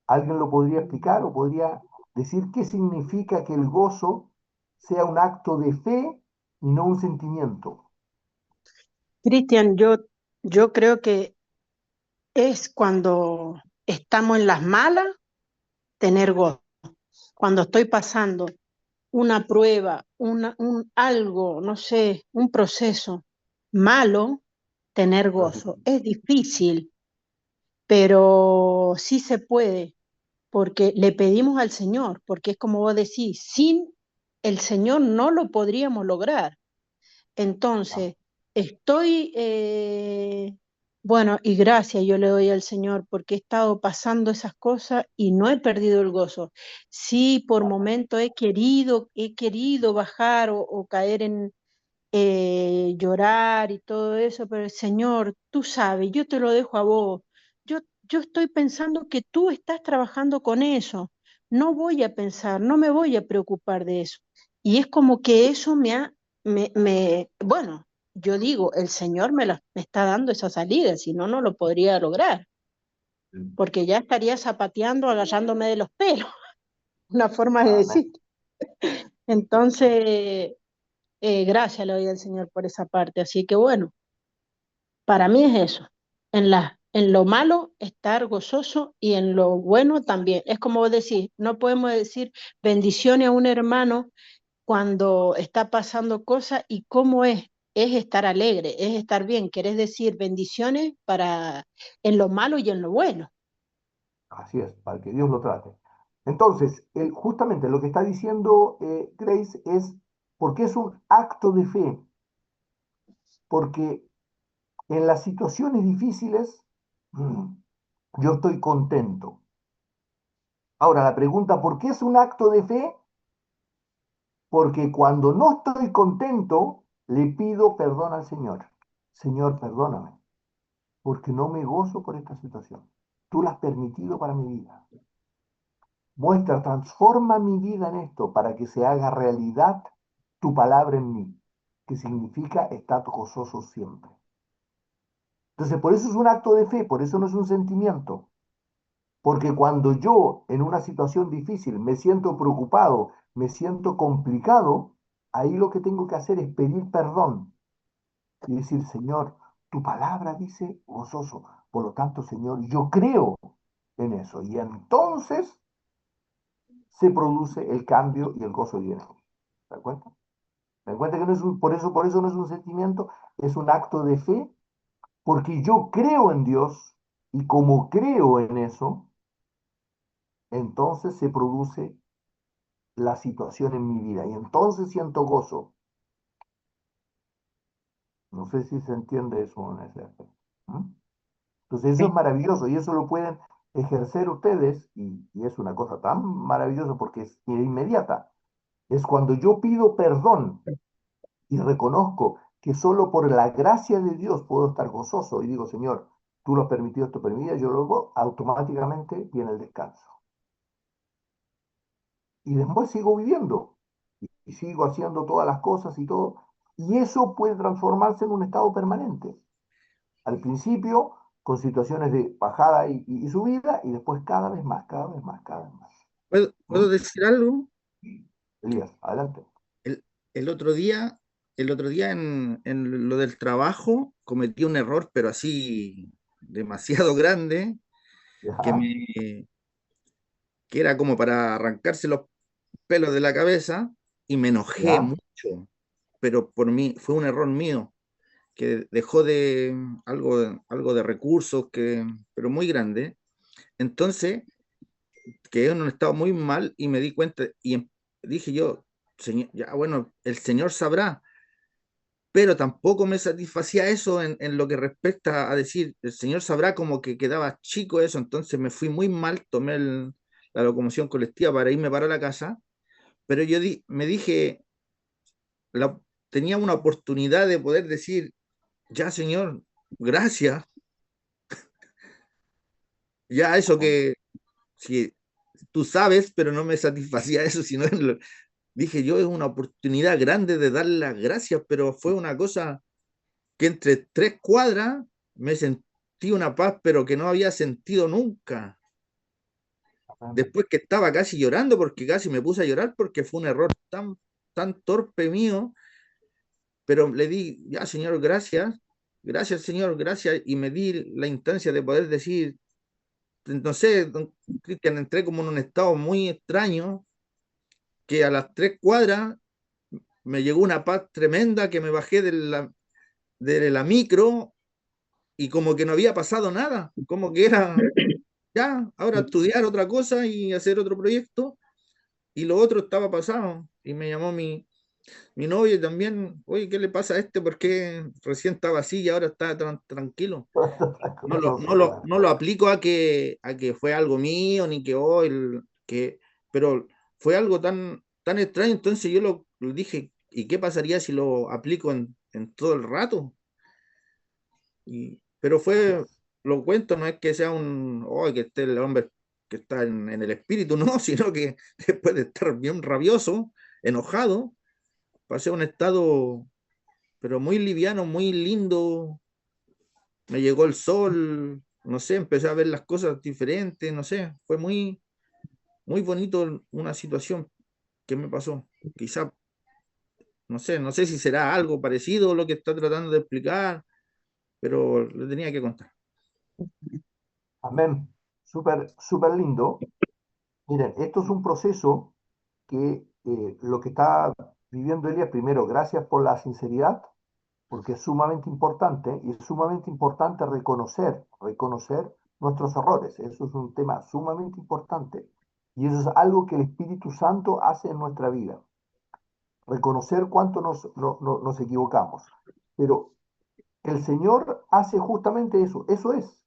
¿Alguien lo podría explicar o podría decir qué significa que el gozo sea un acto de fe y no un sentimiento? Cristian, yo creo que es cuando estamos en las malas, tener gozo. Cuando estoy pasando una prueba, algo, no sé, un proceso malo, tener gozo. Es difícil, pero sí se puede, porque le pedimos al Señor, porque es como vos decís, sin el Señor no lo podríamos lograr. Ah, Entonces, estoy, bueno, y gracias yo le doy al Señor porque he estado pasando esas cosas y no he perdido el gozo. Sí, por momentos he querido bajar o caer en llorar y todo eso, pero Señor, tú sabes, yo te lo dejo a vos. Yo estoy pensando que tú estás trabajando con eso. No voy a pensar, no me voy a preocupar de eso. Y es como que eso bueno, yo digo, el Señor me está dando esa salida, si no, no lo podría lograr, porque ya estaría zapateando, agarrándome de los pelos, una forma de amén. decir. Entonces, gracias le doy al Señor por esa parte. Así que bueno, para mí es eso. En lo malo estar gozoso y en lo bueno también. Es como vos decís, no podemos decir bendiciones a un hermano cuando está pasando cosas y cómo es estar alegre, es estar bien. Querés decir bendiciones para en lo malo y en lo bueno. Así es, para que Dios lo trate. Entonces, justamente lo que está diciendo Grace es porque es un acto de fe, porque en las situaciones difíciles yo estoy contento. Ahora, la pregunta, ¿por qué es un acto de fe? Porque cuando no estoy contento, le pido perdón al Señor. Señor, perdóname, porque no me gozo por esta situación. Tú la has permitido para mi vida. Muestra, transforma mi vida en esto para que se haga realidad tu palabra en mí, que significa estar gozoso siempre. Entonces, por eso es un acto de fe, por eso no es un sentimiento. Porque cuando yo en una situación difícil me siento preocupado, me siento complicado, ahí lo que tengo que hacer es pedir perdón y decir, Señor, tu palabra dice gozoso. Por lo tanto, Señor, yo creo en eso. Y entonces se produce el cambio y el gozo viene. ¿Te das cuenta? ¿Te das cuenta que no es por eso no es un sentimiento, es un acto de fe porque yo creo en Dios y como creo en eso, entonces se produce la situación en mi vida y entonces siento gozo. No sé si se entiende eso en ese aspecto. ¿Mm? Entonces eso es Sí. maravilloso y eso lo pueden ejercer ustedes y es una cosa tan maravillosa porque es inmediata. Es cuando yo pido perdón y reconozco que solo por la gracia de Dios puedo estar gozoso y digo, Señor, tú lo has permitido esto por mi vida, yo lo hago, automáticamente viene el descanso. Y después sigo viviendo y sigo haciendo todas las cosas y todo. Y eso puede transformarse en un estado permanente. Al principio, con situaciones de bajada y subida, y después cada vez más, cada vez más, cada vez más. ¿Puedo ¿Mm? decir algo? Elías, adelante. El, el otro día, el otro día en lo del trabajo cometí un error, pero así demasiado grande, que Ya, me, que era como para arrancarse los pelos de la cabeza y me enojé ya, mucho, pero por mí fue un error mío que dejó de algo de recursos pero muy grande. Entonces, quedé en un estado muy mal y me di cuenta dije yo, señor, ya bueno, el Señor sabrá, pero tampoco me satisfacía eso en lo que respecta a decir, el Señor sabrá, como que quedaba chico eso, entonces me fui muy mal, tomé la locomoción colectiva para irme para la casa, pero me dije, la- tenía una oportunidad de poder decir, ya Señor, gracias, ya eso que si tú sabes, pero no me satisfacía eso, sino dije yo, es una oportunidad grande de dar las gracias, pero fue una cosa que entre 3 cuadras me sentí una paz, pero que no había sentido nunca. amén. Después que estaba casi llorando, porque casi me puse a llorar, porque fue un error tan torpe mío, pero le di, ya Señor, gracias, gracias Señor, gracias, y me di la instancia de poder decir, no sé, don Cristian, entré como en un estado muy extraño, que a las 3 cuadras me llegó una paz tremenda, que me bajé de la micro y como que no había pasado nada, como que era ya, ahora estudiar otra cosa y hacer otro proyecto, y lo otro estaba pasado. Y me llamó mi novia también, oye, ¿qué le pasa a este? ¿Por qué recién estaba así y ahora está tranquilo? No lo, no Gozoso, lo, claro. no lo aplico a que fue algo mío, ni que hoy, pero fue algo tan extraño, entonces yo lo dije, ¿y qué pasaría si lo aplico en todo el rato? Pero Así es. lo cuento, no es que sea que esté el hombre que está en el espíritu, no, sino que después de estar bien rabioso, enojado, pasé a un estado, pero muy liviano, muy lindo, me llegó el sol, no sé, empecé a ver las cosas diferentes, no sé, fue muy bonito una situación que me pasó. Quizá, no sé si será algo parecido a lo que está tratando de explicar, pero le tenía que contar. Amén. Súper, súper lindo. Miren, esto es un proceso que lo que está viviendo Elías, primero, gracias por la sinceridad, porque es sumamente importante y es sumamente importante reconocer nuestros errores. Eso es un tema sumamente importante y eso es algo que el Espíritu Santo hace en nuestra vida, reconocer cuánto nos equivocamos. Pero el Señor hace justamente eso, eso es.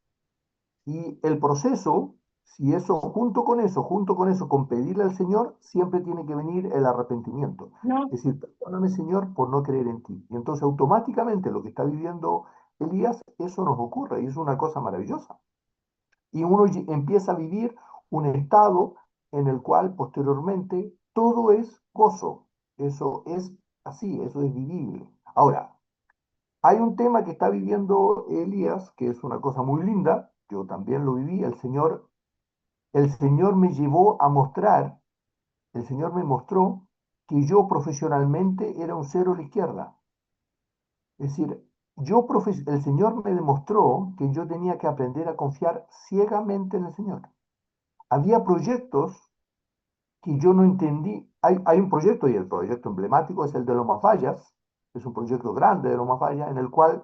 Y el proceso, si eso, junto con eso, con pedirle al Señor, siempre tiene que venir el arrepentimiento. No, Es decir, perdóname, Señor, por no creer en ti. Y entonces automáticamente lo que está viviendo Elías, eso nos ocurre y es una cosa maravillosa. Y uno empieza a vivir un estado en el cual posteriormente todo es gozo. Eso es así, eso es vivible. Ahora, hay un tema que está viviendo Elías, que es una cosa muy linda, yo también lo viví, el Señor me llevó a mostrar, el Señor me mostró que yo profesionalmente era un cero a la izquierda. Es decir, el Señor me demostró que yo tenía que aprender a confiar ciegamente en el Señor. Había proyectos que yo no entendí. Hay un proyecto, y el proyecto emblemático es el de Loma Fallas, es un proyecto grande de Loma Fallas, en el cual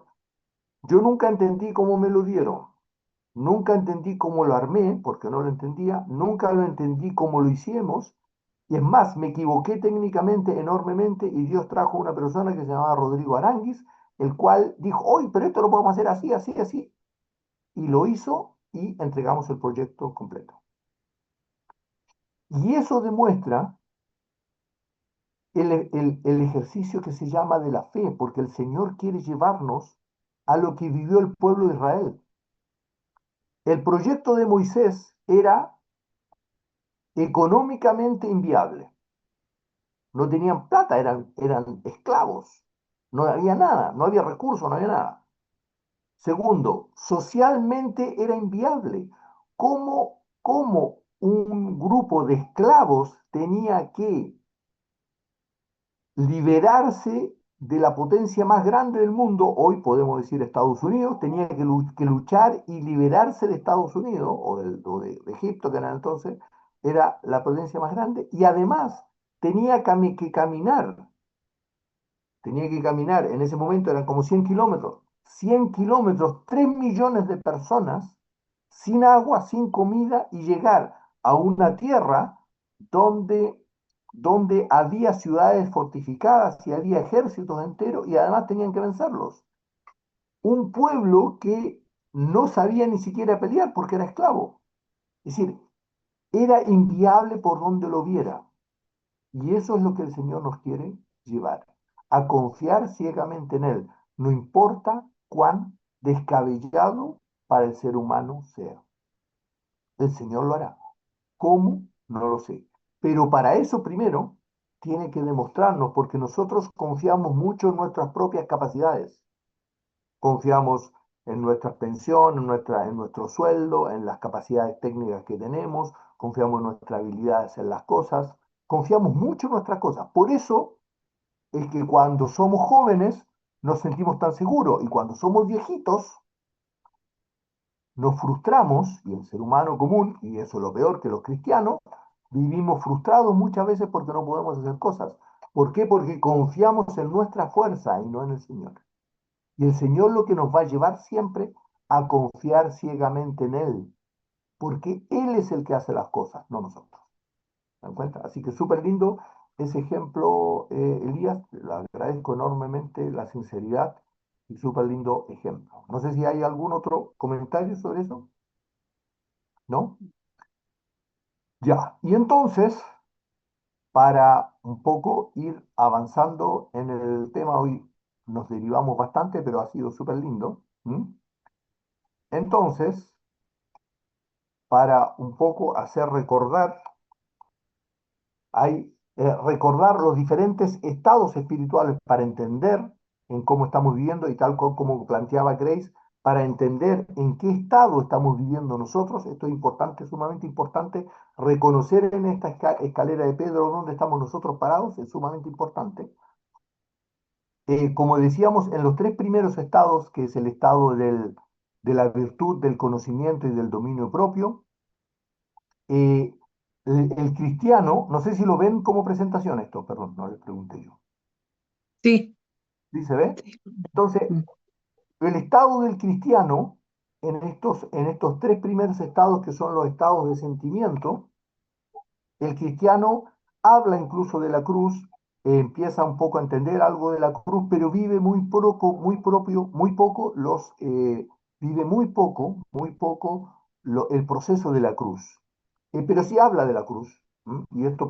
Yo nunca entendí cómo me lo dieron, nunca entendí cómo lo armé, porque no lo entendía, nunca lo entendí cómo lo hicimos, y es más, me equivoqué técnicamente enormemente y Dios trajo una persona que se llamaba Rodrigo Aranguis, el cual dijo, oye, pero esto lo podemos hacer así, así, así, y lo hizo y entregamos el proyecto completo. Y eso demuestra el ejercicio que se llama de la fe, porque el Señor quiere llevarnos a lo que vivió el pueblo de Israel. El proyecto de Moisés era económicamente inviable. No tenían plata, eran esclavos. No había nada, no había recursos, no había nada. Segundo, socialmente era inviable. ¿Cómo un grupo de esclavos tenía que liberarse de la potencia más grande del mundo? Hoy podemos decir Estados Unidos, tenía que luchar y liberarse de Estados Unidos o de Egipto, que era entonces, era la potencia más grande, y además tenía que caminar, en ese momento eran como 100 kilómetros, 3 millones de personas, sin agua, sin comida, y llegar a una tierra donde, donde había ciudades fortificadas y había ejércitos enteros, y además tenían que vencerlos. Un pueblo que no sabía ni siquiera pelear porque era esclavo. Es decir, era inviable por donde lo viera. Y eso es lo que el Señor nos quiere llevar, a confiar ciegamente en Él, no importa cuán descabellado para el ser humano sea. El Señor lo hará. ¿Cómo? No lo sé. Pero para eso primero tiene que demostrarnos, porque nosotros confiamos mucho en nuestras propias capacidades. Confiamos en nuestras pensiones, en nuestro sueldo, en las capacidades técnicas que tenemos, confiamos en nuestras habilidades en las cosas, confiamos mucho en nuestras cosas. Por eso es que cuando somos jóvenes nos sentimos tan seguros y cuando somos viejitos nos frustramos, y el ser humano común, y eso es lo peor que los cristianos, vivimos frustrados muchas veces porque no podemos hacer cosas. ¿Por qué? Porque confiamos en nuestra fuerza y no en el Señor. Y el Señor lo que nos va a llevar siempre a confiar ciegamente en Él, porque Él es el que hace las cosas, no nosotros. ¿Se dan cuenta? Así que súper lindo ese ejemplo, Elías. Le agradezco enormemente la sinceridad y súper lindo ejemplo. No sé si hay algún otro comentario sobre eso. ¿No? Ya. Y entonces, para un poco ir avanzando en el tema, hoy nos derivamos bastante, pero ha sido súper lindo. Entonces, para un poco hacer recordar, recordar los diferentes estados espirituales para entender en cómo estamos viviendo y tal como planteaba Grace, para entender en qué estado estamos viviendo nosotros. Esto es importante, sumamente importante. Reconocer en esta escalera de Pedro dónde estamos nosotros parados es sumamente importante. Como decíamos, en los tres primeros estados, que es el estado de la virtud, del conocimiento y del dominio propio, eh, el cristiano, no sé si lo ven como presentación esto, perdón, no les pregunté yo. Sí. ¿Sí se ve? Entonces, Mm. el estado del cristiano, en estos tres primeros estados que son los estados de sentimiento, el cristiano habla incluso de la cruz, empieza un poco a entender algo de la cruz, pero vive muy poco, muy poco vive muy poco el proceso de la cruz. Pero sí habla de la cruz. Y esto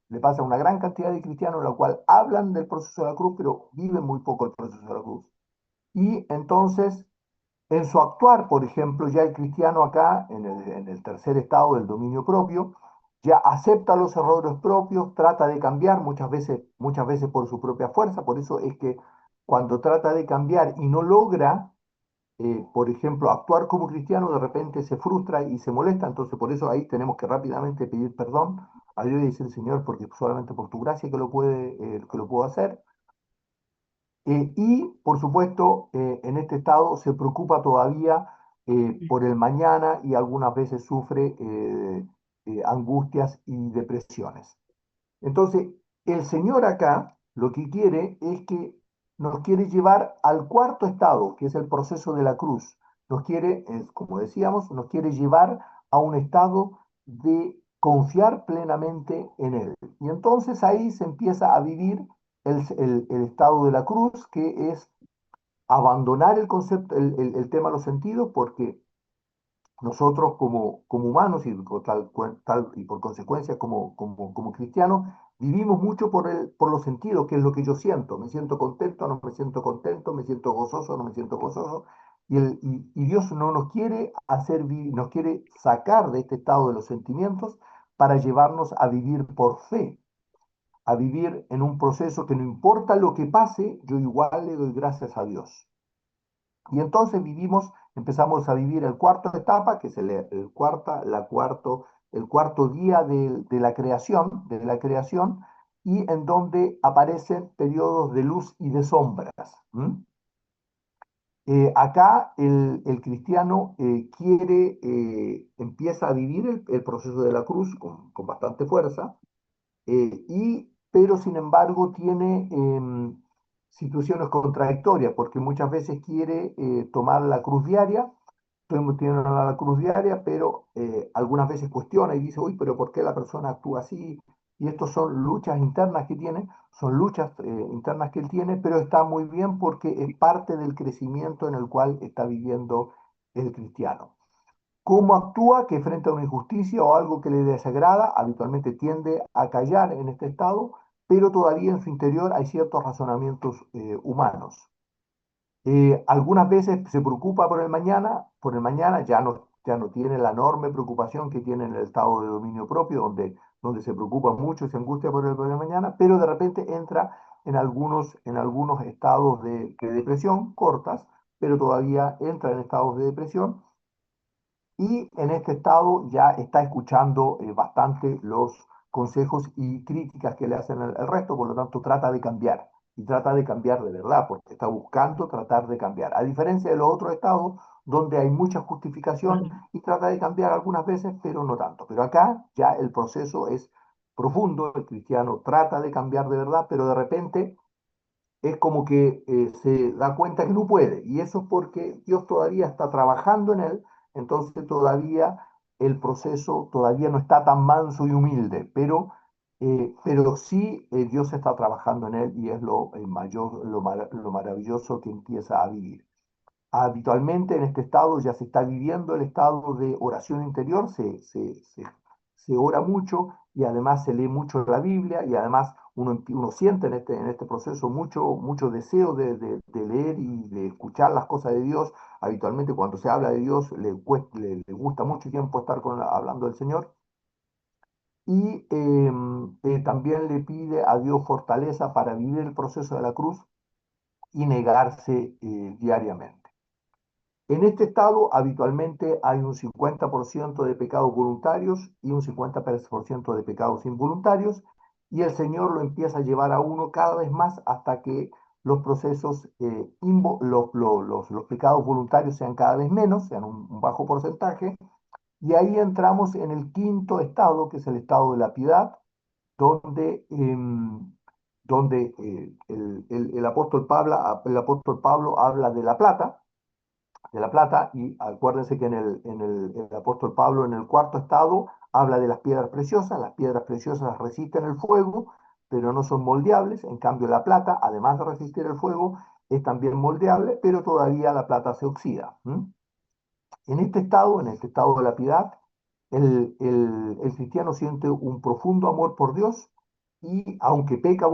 le pasa a una gran cantidad de cristianos, la cual hablan del proceso de la cruz, pero viven muy poco el proceso de la cruz. Y entonces, en su actuar, por ejemplo, ya el cristiano acá, en el tercer estado del dominio propio, ya acepta los errores propios, trata de cambiar muchas veces por su propia fuerza. Por eso es que cuando trata de cambiar y no logra, por ejemplo, actuar como cristiano, de repente se frustra y se molesta. Entonces, por eso ahí tenemos que rápidamente pedir perdón a Dios y decir, Señor, porque solamente por tu gracia que lo puedo hacer. Y, por supuesto, en este estado se preocupa todavía por el mañana y algunas veces sufre angustias y depresiones. Entonces, el Señor acá lo que quiere es que nos quiere llevar al cuarto estado, que es el proceso de la cruz. Nos quiere, como decíamos, nos quiere llevar a un estado de confiar plenamente en Él. Y entonces ahí se empieza a vivir el estado de la cruz, que es abandonar el concepto, el tema de los sentidos, porque nosotros como humanos y y por consecuencia como cristianos, vivimos mucho por los sentidos, que es lo que yo siento. Me siento contento, no me siento contento, me siento gozoso, no me siento gozoso. Y Dios no nos quiere hacer vivir, nos quiere sacar de este estado de los sentimientos para llevarnos a vivir por fe, a vivir en un proceso que no importa lo que pase, yo igual le doy gracias a Dios. Y entonces empezamos a vivir el cuarto etapa, que es el cuarto día de la creación, y en donde aparecen periodos de luz y de sombras. Acá el cristiano empieza a vivir el proceso de la cruz con bastante fuerza, pero sin embargo tiene situaciones contradictorias, porque muchas veces quiere tomar la cruz diaria, tiene la cruz diaria, pero algunas veces cuestiona y dice, uy, pero ¿por qué la persona actúa así? Y estas son luchas internas que tiene, son luchas internas que él tiene, pero está muy bien porque es parte del crecimiento en el cual está viviendo el cristiano. ¿Cómo actúa? Que frente a una injusticia o algo que le desagrada, habitualmente tiende a callar en este estado, pero todavía en su interior hay ciertos razonamientos humanos. Algunas veces se preocupa por el mañana ya no tiene la enorme preocupación que tiene en el estado de dominio propio, donde se preocupa mucho y se angustia por el mañana, pero de repente entra en algunos estados de depresión cortas, pero todavía entra en estados de depresión y en este estado ya está escuchando bastante los consejos y críticas que le hacen el resto, por lo tanto trata de cambiar, y trata de cambiar de verdad, porque está buscando tratar de cambiar, a diferencia de los otros estados donde hay mucha justificación y trata de cambiar algunas veces, pero no tanto. Pero acá ya el proceso es profundo, el cristiano trata de cambiar de verdad, pero de repente es como que se da cuenta que no puede, y eso es porque Dios todavía está trabajando en él, entonces todavía el proceso todavía no está tan manso y humilde, pero sí Dios está trabajando en él y es lo maravilloso que empieza a vivir. Habitualmente en este estado ya se está viviendo el estado de oración interior, se ora mucho y además se lee mucho la Biblia y además uno siente en este proceso mucho deseo de leer y de escuchar las cosas de Dios. Habitualmente cuando se habla de Dios le gusta mucho tiempo estar hablando del Señor y también le pide a Dios fortaleza para vivir el proceso de la cruz y negarse diariamente. En este estado habitualmente hay un 50% de pecados voluntarios y un 50% de pecados involuntarios, y el Señor lo empieza a llevar a uno cada vez más hasta que los procesos, los pecados voluntarios sean cada vez menos, sean un bajo porcentaje, y ahí entramos en el quinto estado, que es el estado de la piedad, donde, el apóstol Pablo habla de la plata, y acuérdense que el apóstol Pablo en el cuarto estado habla de las piedras preciosas resisten el fuego, pero no son moldeables, en cambio la plata, además de resistir el fuego, es también moldeable, pero todavía la plata se oxida. En este estado de la piedad, el cristiano siente un profundo amor por Dios y aunque peca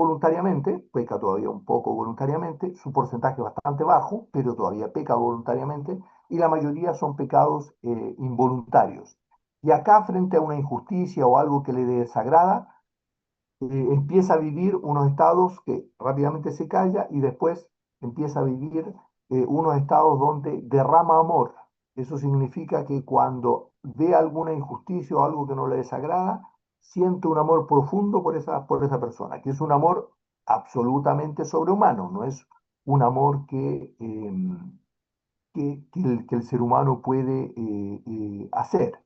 todavía un poco voluntariamente, su porcentaje es bastante bajo, pero todavía peca voluntariamente y la mayoría son pecados involuntarios. Y acá, frente a una injusticia o algo que le desagrada, empieza a vivir unos estados que rápidamente se calla y después empieza a vivir unos estados donde derrama amor. Eso significa que cuando ve alguna injusticia o algo que no le desagrada, siente un amor profundo por esa persona, que es un amor absolutamente sobrehumano, no es un amor que el ser humano puede hacer.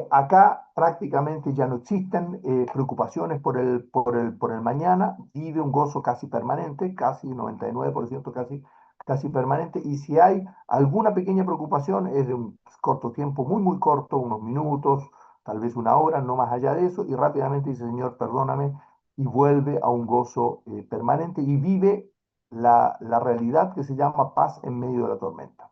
Acá prácticamente ya no existen preocupaciones por el mañana, vive un gozo casi permanente, casi 99% casi permanente, y si hay alguna pequeña preocupación es de un corto tiempo, muy, muy corto, unos minutos, tal vez una hora, no más allá de eso, y rápidamente dice, Señor, perdóname, y vuelve a un gozo permanente y vive la realidad que se llama paz en medio de la tormenta.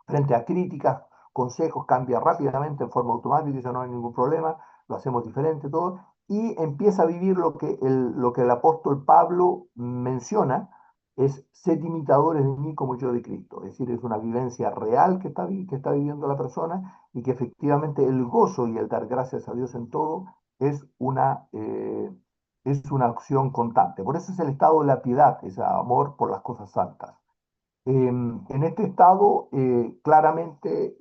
Frente a críticas, consejos, cambia rápidamente en forma automática, dice no hay ningún problema, lo hacemos diferente, todo, y empieza a vivir lo que el apóstol Pablo menciona, es sed imitadores de mí como yo de Cristo. Es decir, es una vivencia real que está viviendo la persona y que efectivamente el gozo y el dar gracias a Dios en todo es una acción constante. Por eso es el estado de la piedad, ese amor por las cosas santas. En este estado, claramente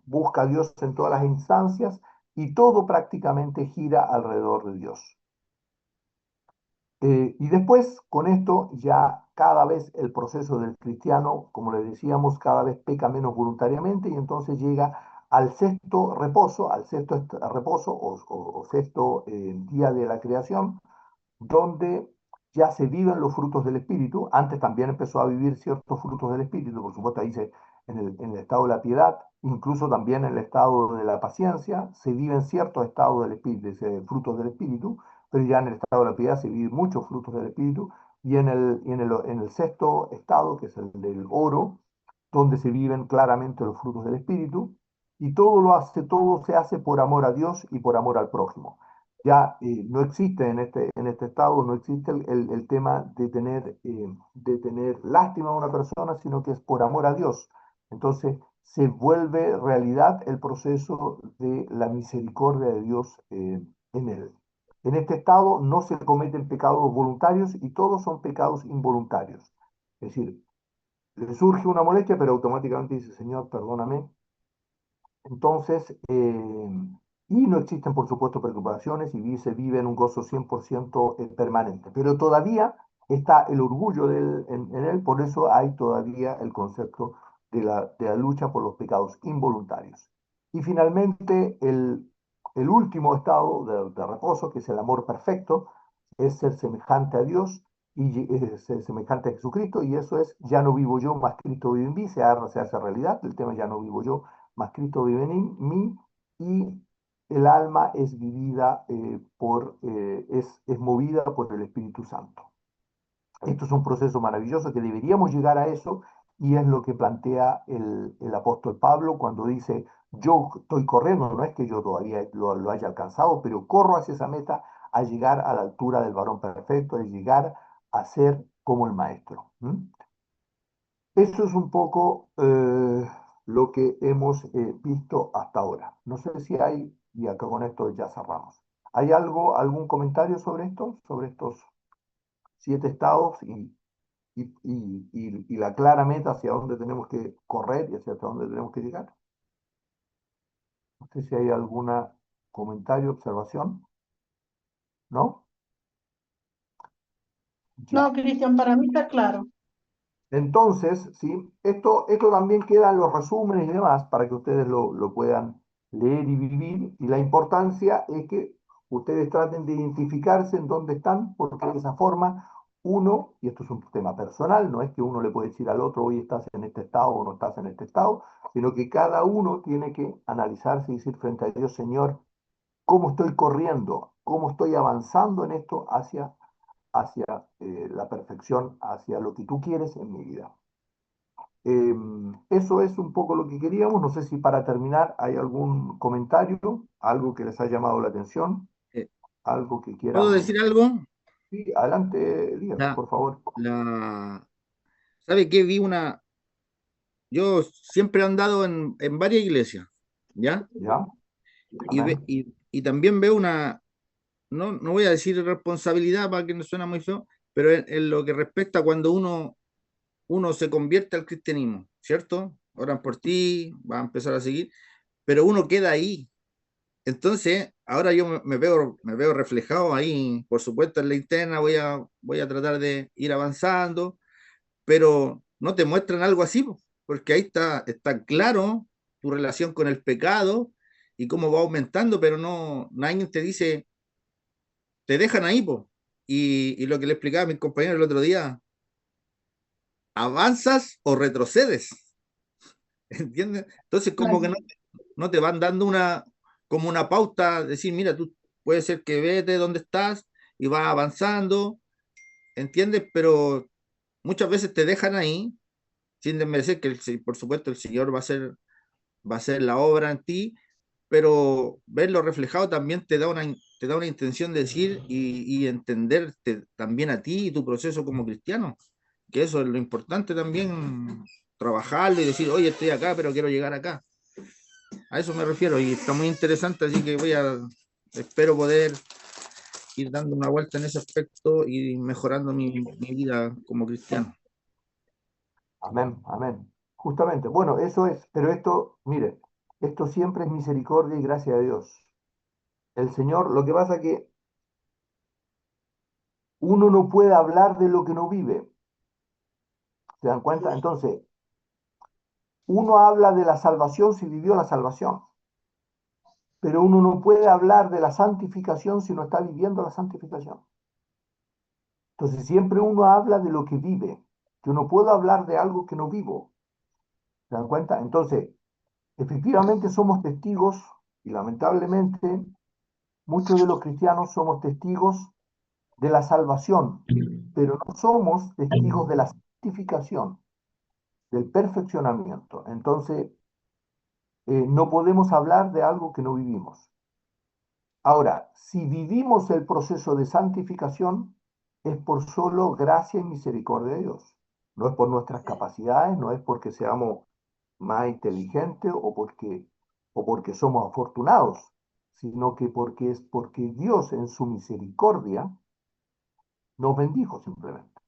busca a Dios en todas las instancias y todo prácticamente gira alrededor de Dios. Y después, con esto, ya cada vez el proceso del cristiano, como le decíamos, cada vez peca menos voluntariamente y entonces llega al sexto reposo, reposo o sexto día de la creación, donde ya se viven los frutos del Espíritu. Antes también empezó a vivir ciertos frutos del Espíritu, por supuesto, ahí en el estado de la piedad, incluso también en el estado de la paciencia, se viven ciertos estados del Espíritu, frutos del Espíritu, pero ya en el estado de la piedad se viven muchos frutos del Espíritu, y en el sexto estado, que es el del oro, donde se viven claramente los frutos del Espíritu, y todo se hace por amor a Dios y por amor al prójimo. Ya no existe en este estado, no existe el tema de tener lástima a una persona, sino que es por amor a Dios. Entonces se vuelve realidad el proceso de la misericordia de Dios en él. En este estado no se cometen pecados voluntarios y todos son pecados involuntarios. Es decir, le surge una molestia, pero automáticamente dice, Señor, perdóname. Entonces, y no existen, por supuesto, preocupaciones y se vive en un gozo 100% permanente. Pero todavía está el orgullo en él, por eso hay todavía el concepto de la lucha por los pecados involuntarios. Y finalmente, el último estado de reposo, que es el amor perfecto, es ser semejante a Dios y ser semejante a Jesucristo, y eso es, ya no vivo yo, más Cristo vive en mí, se hace realidad, el tema ya no vivo yo, más Cristo vive en mí, y el alma es vivida es movida por el Espíritu Santo. Esto es un proceso maravilloso que deberíamos llegar a eso, y es lo que plantea el apóstol Pablo cuando dice, yo estoy corriendo, no es que yo todavía lo haya alcanzado, pero corro hacia esa meta a llegar a la altura del varón perfecto, a llegar a ser como el maestro. Eso es un poco lo que hemos visto hasta ahora. No sé si hay, y acá con esto ya cerramos. ¿Hay algún comentario sobre esto? Sobre estos 7 estados y la clara meta hacia dónde tenemos que correr y hacia dónde tenemos que llegar. No sé si hay algún comentario, observación. ¿No? Ya. No, Cristian, para mí está claro. Entonces, ¿sí? Esto también queda en los resúmenes y demás para que ustedes lo puedan leer y vivir. Y la importancia es que ustedes traten de identificarse en dónde están, porque de esa forma uno, y esto es un tema personal, no es que uno le puede decir al otro, hoy estás en este estado o no estás en este estado, sino que cada uno tiene que analizarse y decir frente a Dios, Señor, ¿cómo estoy corriendo? ¿Cómo estoy avanzando en esto hacia la perfección, hacia lo que tú quieres en mi vida? Eso es un poco lo que queríamos. No sé si para terminar hay algún comentario, algo que les ha llamado la atención, Eh, algo que ¿Puedo quieran. decir algo? Sí, adelante, Elías, La, por favor. la, ¿Sabe qué? Yo siempre he andado en varias iglesias, ¿ya? ¿Ya? Amén. Y también veo no voy a decir responsabilidad para que no suene muy feo, pero en lo que respecta a cuando uno se convierte al cristianismo, ¿cierto? Oran por ti, va a empezar a seguir, pero uno queda ahí. Entonces, ahora yo me veo reflejado ahí, por supuesto, en la interna voy a tratar de ir avanzando, pero no te muestran algo así, po, porque ahí está claro tu relación con el pecado y cómo va aumentando, pero no, nadie te dice, te dejan ahí, po. Y lo que le explicaba a mis compañeros el otro día, ¿avanzas o retrocedes? ¿Entiendes? Entonces, como que no te van dando como una pauta, decir, mira, tú puede ser que vete donde estás y vas avanzando, ¿entiendes? Pero muchas veces te dejan ahí, sin desmerecer que, por supuesto, el Señor va a hacer la obra en ti, pero verlo reflejado también te da una intención de decir y entenderte también a ti y tu proceso como cristiano, que eso es lo importante también, trabajarlo y decir, oye, estoy acá, pero quiero llegar acá. A eso me refiero y está muy interesante, así que espero poder ir dando una vuelta en ese aspecto y mejorando mi vida como cristiano. Amén, amén. Justamente, bueno, eso es, pero esto, mire, esto siempre es misericordia y gracia de Dios. El Señor, lo que pasa es que uno no puede hablar de lo que no vive. ¿Se dan cuenta? Entonces, uno habla de la salvación si vivió la salvación, pero uno no puede hablar de la santificación si no está viviendo la santificación. Entonces, siempre uno habla de lo que vive. Yo no puedo hablar de algo que no vivo. ¿Se dan cuenta? Entonces, efectivamente somos testigos, y lamentablemente muchos de los cristianos somos testigos de la salvación, pero no somos testigos de la santificación, del perfeccionamiento. Entonces, no podemos hablar de algo que no vivimos. Ahora, si vivimos el proceso de santificación, es por solo gracia y misericordia de Dios. No es por nuestras capacidades, no es porque seamos más inteligentes o porque somos afortunados, sino que es porque Dios en su misericordia nos bendijo simplemente.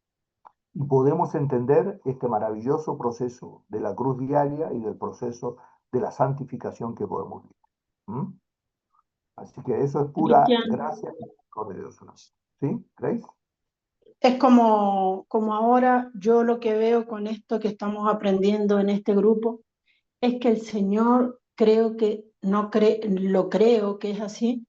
Y podemos entender este maravilloso proceso de la cruz diaria y del proceso de la santificación que podemos vivir. ¿Mm? Así que eso es pura Cristian, gracia y misericordia de Dios. ¿No? ¿Sí? ¿Creéis? es como ahora yo lo que veo con esto que estamos aprendiendo en este grupo, es que el Señor creo que, no lo creo que es así,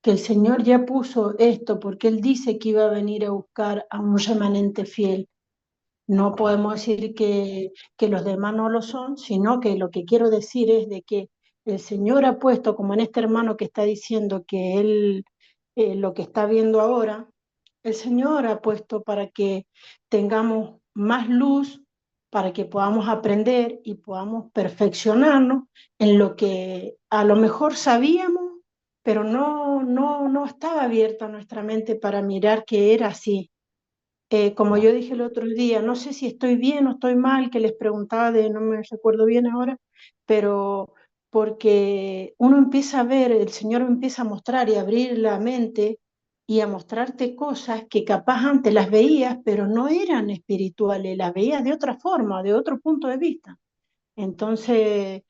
que el Señor ya puso esto porque Él dice que iba a venir a buscar a un remanente fiel. No podemos decir que los demás no lo son, sino que lo que quiero decir es de que el Señor ha puesto, como en este hermano que está diciendo que él lo que está viendo ahora, el Señor ha puesto para que tengamos más luz, para que podamos aprender y podamos perfeccionarnos en lo que a lo mejor sabíamos, pero no estaba abierta nuestra mente para mirar que era así. Como yo dije el otro día, no sé si estoy bien o estoy mal, que les preguntaba no me recuerdo bien ahora, pero porque uno empieza a ver, el Señor empieza a mostrar y a abrir la mente y a mostrarte cosas que capaz antes las veías, pero no eran espirituales, las veías de otra forma, de otro punto de vista. Entonces,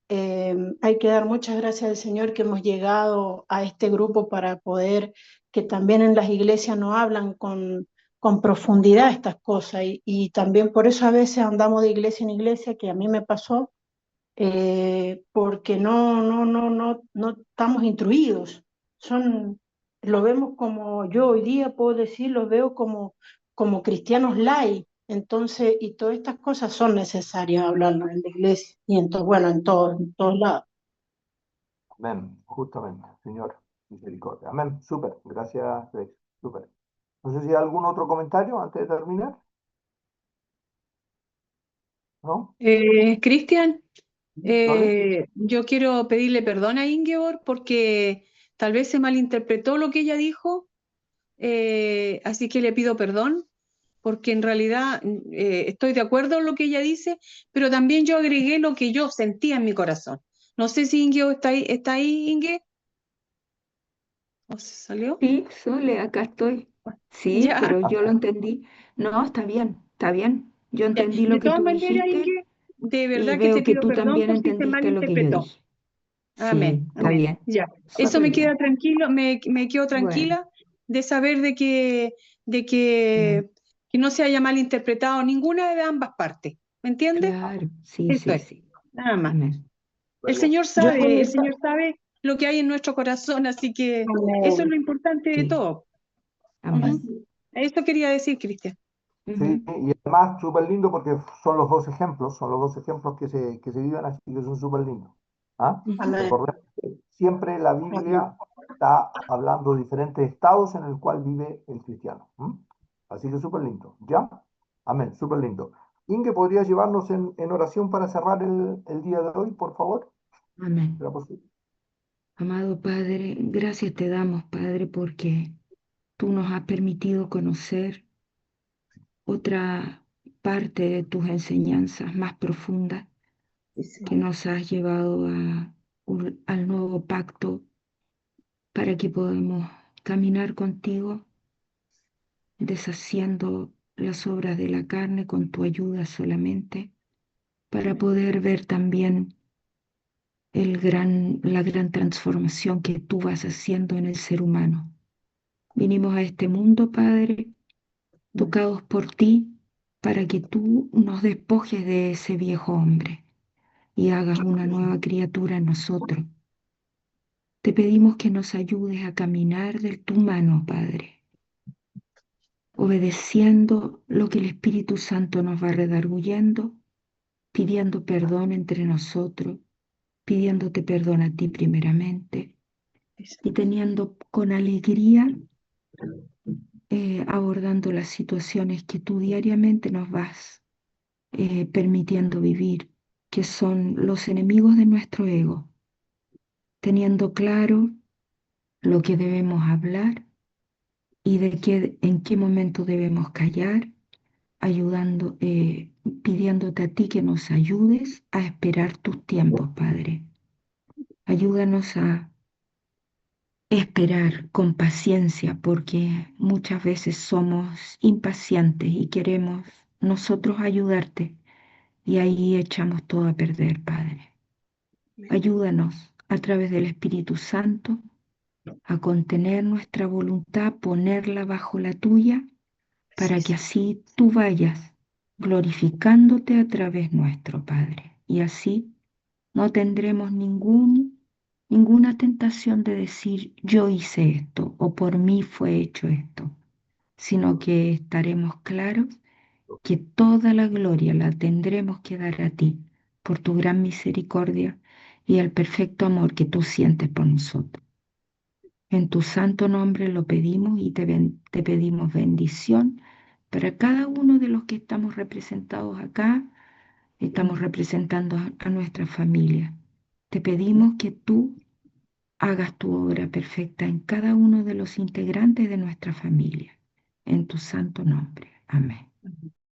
hay que dar muchas gracias al Señor que hemos llegado a este grupo para poder, que también en las iglesias no hablan con profundidad estas cosas y también por eso a veces andamos de iglesia en iglesia, que a mí me pasó, porque no estamos instruidos. Lo vemos como yo hoy día puedo decir, los veo como cristianos light. Entonces, y todas estas cosas son necesarias hablarlo en la iglesia y bueno, en todos lados. Amén. Justamente, Señor, misericordia. Amén. Súper. Gracias, Grace. Súper. No sé si hay algún otro comentario antes de terminar. ¿No? Cristian, ¿Doris? yo quiero pedirle perdón a Ingeborg porque tal vez se malinterpretó lo que ella dijo, así que le pido perdón porque en realidad estoy de acuerdo en lo que ella dice, pero también yo agregué lo que yo sentía en mi corazón. No sé si Inge está ahí, Inge. ¿O se salió? Sí, Sole, acá estoy. Sí, Ya. pero yo lo entendí. No, está bien, está bien. Yo Ya. entendí lo De que todas tú maneras, dijiste Inge, de y verdad que te veo que pido tú perdón también por si se entendiste lo que yo malinterpretó. dije. Sí, Amén, está amén. bien. Ya. Eso Súper me queda bien. tranquilo, me quedo Bueno, tranquila de saber de mm, que no se haya malinterpretado ninguna de ambas partes. ¿Me entiendes? claro, sí, Eso sí, es, sí. nada más. Amén. El Súper bien. Yo Señor sabe lo que hay en nuestro corazón, así que eso es Amén. lo importante de Sí, todo. amén. Ujú. Eso quería decir, Cristian. Sí, Ujú. y además súper lindo porque son los dos ejemplos que se viven así que son súper lindos. ¿Ah? Ujú. Amén. Recordemos que siempre la Amén. Biblia está hablando de diferentes estados en el cual vive el cristiano. ¿Mm? Así que súper lindo, ¿ya? Amén, súper lindo. Inge, ¿podrías llevarnos en oración para cerrar el día de hoy, por favor? Amén. ¿Será posible? Amado Padre, gracias te damos, Padre, porque tú nos has permitido conocer otra parte de tus enseñanzas más profundas que nos has llevado al nuevo pacto para que podamos caminar contigo, deshaciendo las obras de la carne con tu ayuda solamente, para poder ver también la gran transformación que tú vas haciendo en el ser humano. Vinimos a este mundo, Padre, tocados por ti, para que tú nos despojes de ese viejo hombre y hagas una nueva criatura en nosotros. Te pedimos que nos ayudes a caminar de tu mano, Padre, obedeciendo lo que el Espíritu Santo nos va redarguyendo, pidiendo perdón entre nosotros, pidiéndote perdón a ti primeramente y teniendo con alegría abordando las situaciones que tú diariamente nos vas permitiendo vivir, que son los enemigos de nuestro ego, teniendo claro lo que debemos hablar y en qué momento debemos callar, ayudando, pidiéndote a ti que nos ayudes a esperar tus tiempos, Padre. Ayúdanos a esperar con paciencia porque muchas veces somos impacientes y queremos nosotros ayudarte y ahí echamos todo a perder, Padre. Ayúdanos a través del Espíritu Santo a contener nuestra voluntad, ponerla bajo la tuya, para que así tú vayas glorificándote a través nuestro, Padre. Y así no tendremos ninguna tentación de decir yo hice esto o por mí fue hecho esto, sino que estaremos claros que toda la gloria la tendremos que dar a ti por tu gran misericordia y el perfecto amor que tú sientes por nosotros. En tu santo nombre lo pedimos y te pedimos bendición para cada uno de los que estamos representados acá. Estamos representando a nuestra familia. Te pedimos que tú hagas tu obra perfecta en cada uno de los integrantes de nuestra familia. En tu santo nombre. Amén.